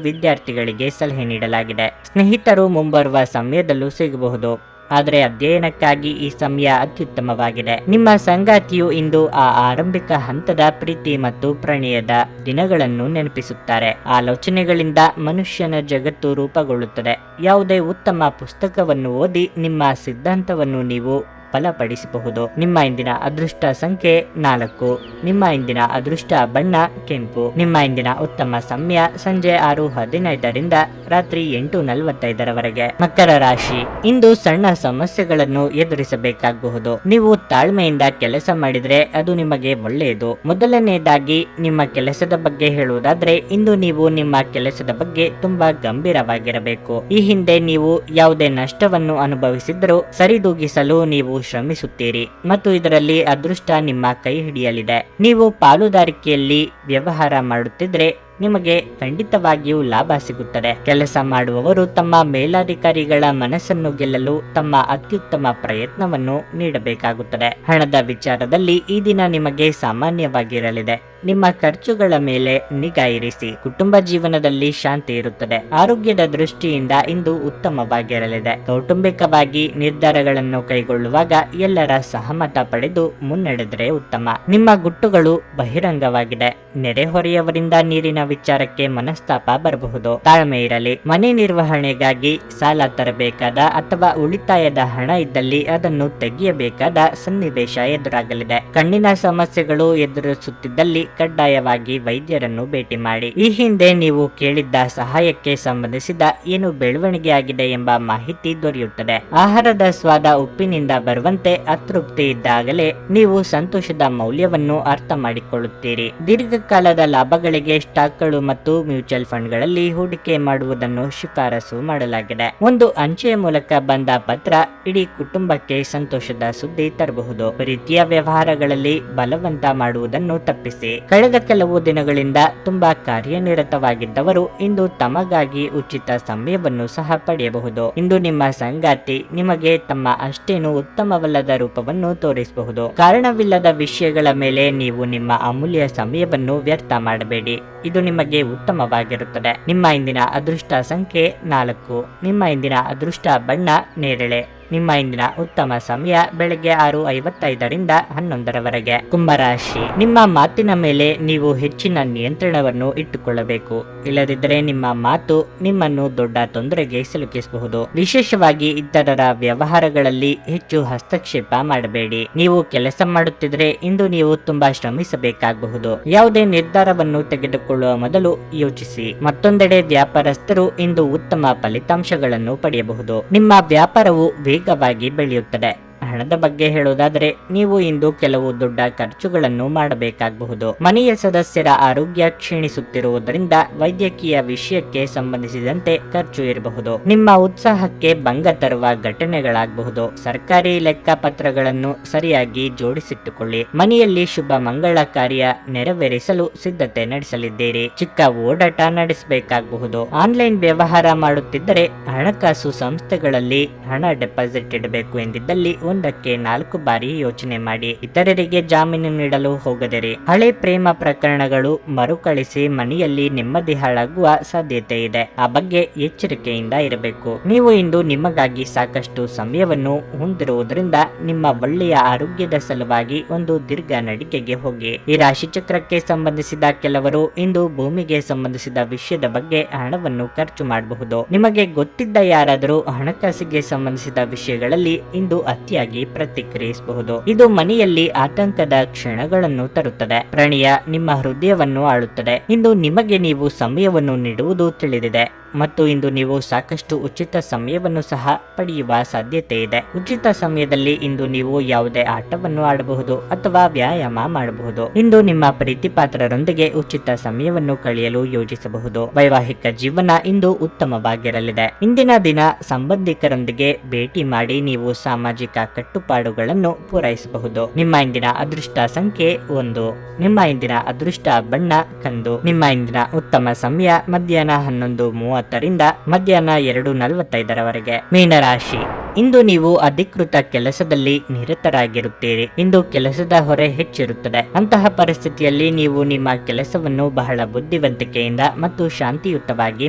[SPEAKER 1] ವಿದ್ಯಾರ್ಥಿಗಳಿಗೆ ಸಲಹೆ ನೀಡಲಾಗಿದೆ. ಸ್ನೇಹಿತರು ಮುಂಬರುವ ಸಮಯದಲ್ಲೂ ಸಿಗಬಹುದು, ಆದರೆ ಅಧ್ಯಯನಕ್ಕಾಗಿ ಈ ಸಮಯ ಅತ್ಯುತ್ತಮವಾಗಿದೆ. ನಿಮ್ಮ ಸಂಗಾತಿಯು ಇಂದು ಆ ಆರಂಭಿಕ ಹಂತದ ಪ್ರೀತಿ ಮತ್ತು ಪ್ರಣಯದ ದಿನಗಳನ್ನು ನೆನಪಿಸುತ್ತಾರೆ. ಆಲೋಚನೆಗಳಿಂದ ಮನುಷ್ಯನ ಜಗತ್ತು ರೂಪುಗೊಳ್ಳುತ್ತದೆ. ಯಾವುದೇ ಉತ್ತಮ ಪುಸ್ತಕವನ್ನು ಓದಿ ನಿಮ್ಮ ಸಿದ್ಧಾಂತವನ್ನು ನೀವು ಬಲಪಡಿಸಬಹುದು. ನಿಮ್ಮ ಇಂದಿನ ಅದೃಷ್ಟ ಸಂಖ್ಯೆ 4. ನಿಮ್ಮ ಇಂದಿನ ಅದೃಷ್ಟ ಬಣ್ಣ ಕೆಂಪು. ನಿಮ್ಮ ಇಂದಿನ ಉತ್ತಮ ಸಮಯ ಸಂಜೆ 6:15ರಿಂದ ರಾತ್ರಿ 8:45ರವರೆಗೆ. ಮಕರ ರಾಶಿ. ಇಂದು ಸಣ್ಣ ಸಮಸ್ಯೆಗಳನ್ನು ಎದುರಿಸಬೇಕಾಗಬಹುದು. ನೀವು ತಾಳ್ಮೆಯಿಂದ ಕೆಲಸ ಮಾಡಿದ್ರೆ ಅದು ನಿಮಗೆ ಒಳ್ಳೆಯದು. ಮೊದಲನೆಯದಾಗಿ ನಿಮ್ಮ ಕೆಲಸದ ಬಗ್ಗೆ ಹೇಳುವುದಾದ್ರೆ ಇಂದು ನೀವು ನಿಮ್ಮ ಕೆಲಸದ ಬಗ್ಗೆ ತುಂಬಾ ಗಂಭೀರವಾಗಿರಬೇಕು. ಈ ಹಿಂದೆ ನೀವು ಯಾವುದೇ ನಷ್ಟವನ್ನು ಅನುಭವಿಸಿದ್ರೂ ಸರಿದೂಗಿಸಲು ನೀವು ಶ್ರಮಿಸುತ್ತೀರಿ ಮತ್ತು ಇದರಲ್ಲಿ ಅದೃಷ್ಟ ನಿಮ್ಮ ಕೈ ಹಿಡಿಯಲಿದೆ. ನೀವು ಪಾಲುದಾರಿಕೆಯಲ್ಲಿ ವ್ಯವಹಾರ ಮಾಡುತ್ತಿದ್ರೆ ನಿಮಗೆ ಖಂಡಿತವಾಗಿಯೂ ಲಾಭ ಸಿಗುತ್ತದೆ. ಕೆಲಸ ಮಾಡುವವರು ತಮ್ಮ ಮೇಲಾಧಿಕಾರಿಗಳ ಮನಸ್ಸನ್ನು ಗೆಲ್ಲಲು ತಮ್ಮ ಅತ್ಯುತ್ತಮ ಪ್ರಯತ್ನವನ್ನು ನೀಡಬೇಕಾಗುತ್ತದೆ. ಹಣದ ವಿಚಾರದಲ್ಲಿ ಈ ದಿನ ನಿಮಗೆ ಸಾಮಾನ್ಯವಾಗಿರಲಿದೆ. ನಿಮ್ಮ ಖರ್ಚುಗಳ ಮೇಲೆ ನಿಗಾ ಇರಿಸಿ. ಕುಟುಂಬ ಜೀವನದಲ್ಲಿ ಶಾಂತಿ ಇರುತ್ತದೆ. ಆರೋಗ್ಯದ ದೃಷ್ಟಿಯಿಂದ ಇಂದು ಉತ್ತಮವಾಗಿರಲಿದೆ. ಕೌಟುಂಬಿಕವಾಗಿ ನಿರ್ಧಾರಗಳನ್ನು ಕೈಗೊಳ್ಳುವಾಗ ಎಲ್ಲರ ಸಹಮತ ಪಡೆದು ಮುನ್ನಡೆದರೆ ಉತ್ತಮ. ನಿಮ್ಮ ಗುಟ್ಟುಗಳು ಬಹಿರಂಗವಾಗಿದೆ. ನೆರೆಹೊರೆಯವರಿಂದ ನೀರಿನ ವಿಚಾರಕ್ಕೆ ಮನಸ್ತಾಪ ಬರಬಹುದು. ತಾಳ್ಮೆ ಇರಲಿ. ಮನೆ ನಿರ್ವಹಣೆಗಾಗಿ ಸಾಲ ತರಬೇಕಾದ ಅಥವಾ ಉಳಿತಾಯದ ಹಣ ಇದ್ದಲ್ಲಿ ಅದನ್ನು ತೆಗೆಯಬೇಕಾದ ಸನ್ನಿವೇಶ ಎದುರಾಗಲಿದೆ. ಕಣ್ಣಿನ ಸಮಸ್ಯೆಗಳು ಎದುರಿಸುತ್ತಿದ್ದಲ್ಲಿ ಕಡ್ಡಾಯವಾಗಿ ವೈದ್ಯರನ್ನು ಭೇಟಿ ಮಾಡಿ. ಈ ಹಿಂದೆ ನೀವು ಕೇಳಿದ್ದ ಸಹಾಯಕ್ಕೆ ಸಂಬಂಧಿಸಿದ ಏನು ಬೆಳವಣಿಗೆ ಆಗಿದೆ ಎಂಬ ಮಾಹಿತಿ ದೊರೆಯುತ್ತದೆ. ಆಹಾರದ ಸ್ವಾದ ಉಪ್ಪಿನಿಂದ ಬರುವಂತೆ ಅತೃಪ್ತಿ ಇದ್ದಾಗಲೇ ನೀವು ಸಂತೋಷದ ಮೌಲ್ಯವನ್ನು ಅರ್ಥ ಮಾಡಿಕೊಳ್ಳುತ್ತೀರಿ. ದೀರ್ಘಕಾಲದ ಲಾಭಗಳಿಗೆ ಸ್ಟಾಕ್ಗಳು ಮತ್ತು ಮ್ಯೂಚುವಲ್ ಫಂಡ್ಗಳಲ್ಲಿ ಹೂಡಿಕೆ ಮಾಡುವುದನ್ನು ಶಿಫಾರಸು ಮಾಡಲಾಗಿದೆ. ಒಂದು ಅಂಚೆಯ ಮೂಲಕ ಬಂದ ಪತ್ರ ಇಡೀ ಕುಟುಂಬಕ್ಕೆ ಸಂತೋಷದ ಸುದ್ದಿ ತರಬಹುದು. ಪ್ರೀತಿಯ ವ್ಯವಹಾರಗಳಲ್ಲಿ ಬಲವಂತ ಮಾಡುವುದನ್ನು ತಪ್ಪಿಸಿ. ಕಳೆದ ಕೆಲವು ದಿನಗಳಿಂದ ತುಂಬಾ ಕಾರ್ಯನಿರತವಾಗಿದ್ದವರು ಇಂದು ತಮಗಾಗಿ ಉಚಿತ ಸಮಯವನ್ನು ಸಹ ಪಡೆಯಬಹುದು. ಇಂದು ನಿಮ್ಮ ಸಂಗಾತಿ ನಿಮಗೆ ತಮ್ಮ ಅಷ್ಟೇನು ಉತ್ತಮವಲ್ಲದ ರೂಪವನ್ನು ತೋರಿಸಬಹುದು. ಕಾರಣವಿಲ್ಲದ ವಿಷಯಗಳ ಮೇಲೆ ನೀವು ನಿಮ್ಮ ಅಮೂಲ್ಯ ಸಮಯವನ್ನು ವ್ಯರ್ಥ ಮಾಡಬೇಡಿ. ಇದು ನಿಮಗೆ ಉತ್ತಮವಾಗಿರುತ್ತದೆ. ನಿಮ್ಮ ಇಂದಿನ ಅದೃಷ್ಟ ಸಂಖ್ಯೆ 4. ನಿಮ್ಮ ಇಂದಿನ ಅದೃಷ್ಟ ಬಣ್ಣ ನೇರಳೆ. ನಿಮ್ಮ ಇಂದಿನ ಉತ್ತಮ ಸಮಯ ಬೆಳಗ್ಗೆ 6:55ರಿಂದ 11ರವರೆಗೆ. ಕುಂಭರಾಶಿ. ನಿಮ್ಮ ಮಾತಿನ ಮೇಲೆ ನೀವು ಹೆಚ್ಚಿನ ನಿಯಂತ್ರಣವನ್ನು ಇಟ್ಟುಕೊಳ್ಳಬೇಕು. ಇಲ್ಲದಿದ್ದರೆ ನಿಮ್ಮ ಮಾತು ನಿಮ್ಮನ್ನು ದೊಡ್ಡ ತೊಂದರೆಗೆ ಸಿಲುಕಿಸಬಹುದು. ವಿಶೇಷವಾಗಿ ಇತರರ ವ್ಯವಹಾರಗಳಲ್ಲಿ ಹೆಚ್ಚು ಹಸ್ತಕ್ಷೇಪ ಮಾಡಬೇಡಿ. ನೀವು ಕೆಲಸ ಮಾಡುತ್ತಿದ್ರೆ ಇಂದು ನೀವು ತುಂಬಾ ಶ್ರಮಿಸಬೇಕಾಗಬಹುದು. ಯಾವುದೇ ನಿರ್ಧಾರವನ್ನು ತೆಗೆದುಕೊಳ್ಳುವ ಮೊದಲು ಯೋಚಿಸಿ. ಮತ್ತೊಂದೆಡೆ ವ್ಯಾಪಾರಸ್ಥರು ಇಂದು ಉತ್ತಮ ಫಲಿತಾಂಶಗಳನ್ನು ಪಡೆಯಬಹುದು. ನಿಮ್ಮ ವ್ಯಾಪಾರವು ವೇಗವಾಗಿ ಬೆಳೆಯುತ್ತದೆ. ಹಣ ಹಣದ ಬಗ್ಗೆ ಹೇಳುವುದಾದರೆ ನೀವು ಇಂದು ಕೆಲವು ದೊಡ್ಡ ಖರ್ಚುಗಳನ್ನು ಮಾಡಬೇಕಾಗಬಹುದು. ಮನೆಯ ಸದಸ್ಯರ ಆರೋಗ್ಯ ಕ್ಷೀಣಿಸುತ್ತಿರುವುದರಿಂದ ವೈದ್ಯಕೀಯ ವಿಷಯಕ್ಕೆ ಸಂಬಂಧಿಸಿದಂತೆ ಖರ್ಚು ಇರಬಹುದು. ನಿಮ್ಮ ಉತ್ಸಾಹಕ್ಕೆ ಭಂಗ ತರುವ ಘಟನೆಗಳಾಗಬಹುದು. ಸರ್ಕಾರಿ ಲೆಕ್ಕಪತ್ರಗಳನ್ನು ಸರಿಯಾಗಿ ಜೋಡಿಸಿಟ್ಟುಕೊಳ್ಳಿ. ಮನೆಯಲ್ಲಿ ಶುಭ ಮಂಗಳ ಕಾರ್ಯ ನೆರವೇರಿಸಲು ಸಿದ್ಧತೆ ನಡೆಸಲಿದ್ದೀರಿ. ಚಿಕ್ಕ ಓಡಾಟ ನಡೆಸಬೇಕಾಗಬಹುದು. ಆನ್ಲೈನ್ ವ್ಯವಹಾರ ಮಾಡುತ್ತಿದ್ದರೆ ಹಣಕಾಸು ಸಂಸ್ಥೆಗಳಲ್ಲಿ ಹಣ ಡೆಪಾಸಿಟ್ ಇಡಬೇಕು ಎಂದಿದ್ದಲ್ಲಿ ಒಂದಕ್ಕೆ 4 ಬಾರಿ ಯೋಚನೆ ಮಾಡಿ. ಇತರರಿಗೆ ಜಾಮೀನು ನೀಡಲು ಹೋಗದಿರಿ. ಹಳೆ ಪ್ರೇಮ ಪ್ರಕರಣಗಳು ಮರುಕಳಿಸಿ ಮನೆಯಲ್ಲಿ ನೆಮ್ಮದಿ ಹಾಳಾಗುವ ಸಾಧ್ಯತೆ ಇದೆ. ಆ ಬಗ್ಗೆ ಎಚ್ಚರಿಕೆಯಿಂದ ಇರಬೇಕು. ನೀವು ಇಂದು ನಿಮಗಾಗಿ ಸಾಕಷ್ಟು ಸಮಯವನ್ನು ಹೊಂದಿರುವುದರಿಂದ ನಿಮ್ಮ ಒಳ್ಳೆಯ ಆರೋಗ್ಯದ ಸಲುವಾಗಿ ಒಂದು ದೀರ್ಘ ನಡಿಗೆಗೆ ಹೋಗಿ. ಈ ರಾಶಿ ಚಕ್ರಕ್ಕೆ ಸಂಬಂಧಿಸಿದ ಕೆಲವರು ಇಂದು ಭೂಮಿಗೆ ಸಂಬಂಧಿಸಿದ ವಿಷಯದ ಬಗ್ಗೆ ಹಣವನ್ನು ಖರ್ಚು ಮಾಡಬಹುದು. ನಿಮಗೆ ಗೊತ್ತಿದ್ದ ಯಾರಾದರೂ ಹಣಕಾಸಿಗೆ ಸಂಬಂಧಿಸಿದ ವಿಷಯಗಳಲ್ಲಿ ಇಂದು ಅತಿಯಾಗಿ ಪ್ರತಿಕ್ರಿಯಿಸಬಹುದು. ಇದು ಮನೆಯಲ್ಲಿ ಆತಂಕದ ಕ್ಷಣಗಳನ್ನು ತರುತ್ತದೆ. ಪ್ರಣಯ ನಿಮ್ಮ ಹೃದಯವನ್ನು ಆಳುತ್ತದೆ. ಇಂದು ನಿಮಗೆ ನೀವು ಸಮಯವನ್ನು ನೀಡುವುದು ತಿಳಿದಿದೆ ಮತ್ತು ಇಂದು ನೀವು ಸಾಕಷ್ಟು ಉಚಿತ ಸಮಯವನ್ನು ಸಹ ಪಡೆಯುವ ಸಾಧ್ಯತೆ ಇದೆ. ಉಚಿತ ಸಮಯದಲ್ಲಿ ಇಂದು ನೀವು ಯಾವುದೇ ಆಟವನ್ನು ಆಡಬಹುದು ಅಥವಾ ವ್ಯಾಯಾಮ ಮಾಡಬಹುದು. ಇಂದು ನಿಮ್ಮ ಪ್ರೀತಿಪಾತ್ರರೊಂದಿಗೆ ಉಚಿತ ಸಮಯವನ್ನು ಕಳೆಯಲು ಯೋಜಿಸಬಹುದು. ವೈವಾಹಿಕ ಜೀವನ ಇಂದು ಉತ್ತಮವಾಗಿರಲಿದೆ. ಇಂದಿನ ದಿನ ಸಂಬಂಧಿಕರೊಂದಿಗೆ ಭೇಟಿ ಮಾಡಿ ನೀವು ಸಾಮಾಜಿಕ ಕಟ್ಟುಪಾಡುಗಳನ್ನು ಪೂರೈಸಬಹುದು. ನಿಮ್ಮ ಇಂದಿನ ಅದೃಷ್ಟ ಸಂಖ್ಯೆ 1. ನಿಮ್ಮ ಇಂದಿನ ಅದೃಷ್ಟ ಬಣ್ಣ ಕಂದು. ನಿಮ್ಮ ಇಂದಿನ ಉತ್ತಮ ಸಮಯ ಮಧ್ಯಾಹ್ನ 11:30ರಿಂದ ಮಧ್ಯಾಹ್ನ 2:45ರವರೆಗೆ. ಮೀನರಾಶಿ, ಇಂದು ನೀವು ಅಧಿಕೃತ ಕೆಲಸದಲ್ಲಿ ನಿರತರಾಗಿರುತ್ತೀರಿ. ಇಂದು ಕೆಲಸದ ಹೊರೆ ಹೆಚ್ಚಿರುತ್ತದೆ. ಅಂತಹ ಪರಿಸ್ಥಿತಿಯಲ್ಲಿ ನೀವು ನಿಮ್ಮ ಕೆಲಸವನ್ನು ಬಹಳ ಬುದ್ಧಿವಂತಿಕೆಯಿಂದ ಮತ್ತು ಶಾಂತಿಯುತವಾಗಿ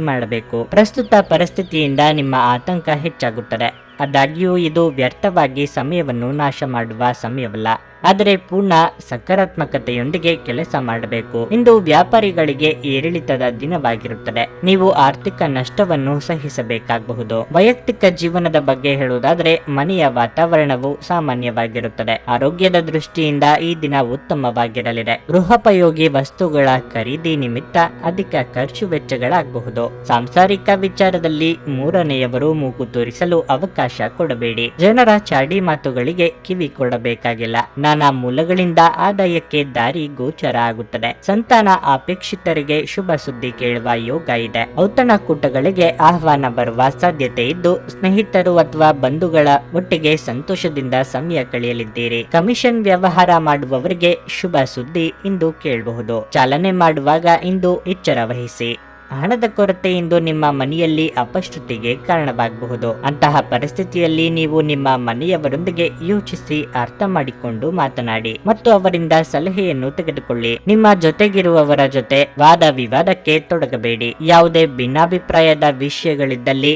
[SPEAKER 1] ಮಾಡಬೇಕು. ಪ್ರಸ್ತುತ ಪರಿಸ್ಥಿತಿಯಿಂದ ನಿಮ್ಮ ಆತಂಕ ಹೆಚ್ಚಾಗುತ್ತದೆ. ಆದಾಗ್ಯೂ ಇದು ವ್ಯರ್ಥವಾಗಿ ಸಮಯವನ್ನು ನಾಶ ಮಾಡುವ ಸಮಯವಲ್ಲ, ಆದರೆ ಪೂರ್ಣ ಸಕಾರಾತ್ಮಕತೆಯೊಂದಿಗೆ ಕೆಲಸ ಮಾಡಬೇಕು. ಇಂದು ವ್ಯಾಪಾರಿಗಳಿಗೆ ಏರಿಳಿತದ ದಿನವಾಗಿರುತ್ತದೆ. ನೀವು ಆರ್ಥಿಕ ನಷ್ಟವನ್ನು ಸಹಿಸಬೇಕಾಗಬಹುದು. ವೈಯಕ್ತಿಕ ಜೀವನದ ಬಗ್ಗೆ ಹೇಳುವುದಾದರೆ ಮನೆಯ ವಾತಾವರಣವು ಸಾಮಾನ್ಯವಾಗಿರುತ್ತದೆ. ಆರೋಗ್ಯದ ದೃಷ್ಟಿಯಿಂದ ಈ ದಿನ ಉತ್ತಮವಾಗಿರಲಿದೆ. ಗೃಹೋಪಯೋಗಿ ವಸ್ತುಗಳ ಖರೀದಿ ನಿಮಿತ್ತ ಅಧಿಕ ಖರ್ಚು ವೆಚ್ಚಗಳಾಗಬಹುದು. ಸಾಂಸಾರಿಕ ವಿಚಾರದಲ್ಲಿ ಮೂರನೆಯವರು ಮೂಗು ತೋರಿಸಲು ಅವಕಾಶ ಕೊಡಬೇಡಿ. ಜನರ ಚಾಡಿ ಮಾತುಗಳಿಗೆ ಕಿವಿ ಕೊಡಬೇಕಾಗಿಲ್ಲ. ನಾನಾ ಮೂಲಗಳಿಂದ ಆದಾಯಕ್ಕೆ ದಾರಿ ಗೋಚರ ಆಗುತ್ತದೆ. ಸಂತಾನ ಅಪೇಕ್ಷಿತರಿಗೆ ಶುಭ ಸುದ್ದಿ ಕೇಳುವ ಯೋಗ ಇದೆ. ಔತಣಕೂಟಗಳಿಗೆ ಆಹ್ವಾನ ಬರುವ ಸಾಧ್ಯತೆ ಇದ್ದು ಸ್ನೇಹಿತರು ಅಥವಾ ಬಂಧುಗಳ ಒಟ್ಟಿಗೆ ಸಂತೋಷದಿಂದ ಸಮಯ ಕಳೆಯಲಿದ್ದೀರಿ. ಕಮಿಷನ್ ವ್ಯವಹಾರ ಮಾಡುವವರಿಗೆ ಶುಭ ಸುದ್ದಿ ಇಂದು ಕೇಳಬಹುದು. ಚಾಲನೆ ಮಾಡುವಾಗ ಇಂದು ಎಚ್ಚರ ವಹಿಸಿ. ಹಣದ ಕೊರತೆಯಿಂದ ನಿಮ್ಮ ಮನೆಯಲ್ಲಿ ಅಪಶ್ರುತಿಗೆ ಕಾರಣವಾಗಬಹುದು. ಅಂತಹ ಪರಿಸ್ಥಿತಿಯಲ್ಲಿ ನೀವು ನಿಮ್ಮ ಮನೆಯವರೊಂದಿಗೆ ಯೋಚಿಸಿ ಅರ್ಥ ಮಾಡಿಕೊಂಡು ಮಾತನಾಡಿ ಮತ್ತು ಅವರಿಂದ ಸಲಹೆಯನ್ನು ತೆಗೆದುಕೊಳ್ಳಿ. ನಿಮ್ಮ ಜೊತೆಗಿರುವವರ ಜೊತೆ ವಾದ ವಿವಾದಕ್ಕೆ ತೊಡಗಬೇಡಿ. ಯಾವುದೇ ಭಿನ್ನಾಭಿಪ್ರಾಯದ ವಿಷಯಗಳಿದ್ದಲ್ಲಿ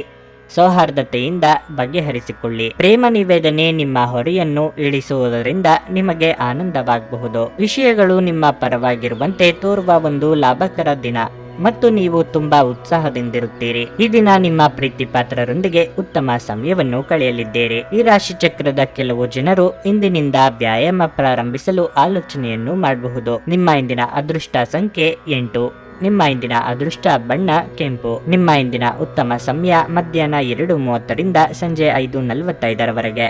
[SPEAKER 1] ಸೌಹಾರ್ದತೆಯಿಂದ ಬಗೆಹರಿಸಿಕೊಳ್ಳಿ. ಪ್ರೇಮ ನಿವೇದನೆ ನಿಮ್ಮ ಹೊರೆಯನ್ನು ಇಳಿಸುವುದರಿಂದ ನಿಮಗೆ ಆನಂದವಾಗಬಹುದು. ವಿಷಯಗಳು ನಿಮ್ಮ ಪರವಾಗಿರುವಂತೆ ತೋರುವ ಒಂದು ಲಾಭಕರ ದಿನ ಮತ್ತು ನೀವು ತುಂಬಾ ಉತ್ಸಾಹದಿಂದಿರುತ್ತೀರಿ. ಈ ದಿನ ನಿಮ್ಮ ಪ್ರೀತಿ ಪಾತ್ರರೊಂದಿಗೆ ಉತ್ತಮ ಸಮಯವನ್ನು ಕಳೆಯಲಿದ್ದೀರಿ. ಈ ರಾಶಿ ಚಕ್ರದ ಕೆಲವು ಜನರು ಇಂದಿನಿಂದ ವ್ಯಾಯಾಮ ಪ್ರಾರಂಭಿಸಲು ಆಲೋಚನೆಯನ್ನು ಮಾಡಬಹುದು. ನಿಮ್ಮ ಇಂದಿನ ಅದೃಷ್ಟ ಸಂಖ್ಯೆ 8. ನಿಮ್ಮ ಇಂದಿನ ಅದೃಷ್ಟ ಬಣ್ಣ ಕೆಂಪು. ನಿಮ್ಮ ಇಂದಿನ ಉತ್ತಮ ಸಮಯ ಮಧ್ಯಾಹ್ನ 2:30ರಿಂದ ಸಂಜೆ 5:45ರವರೆಗೆ.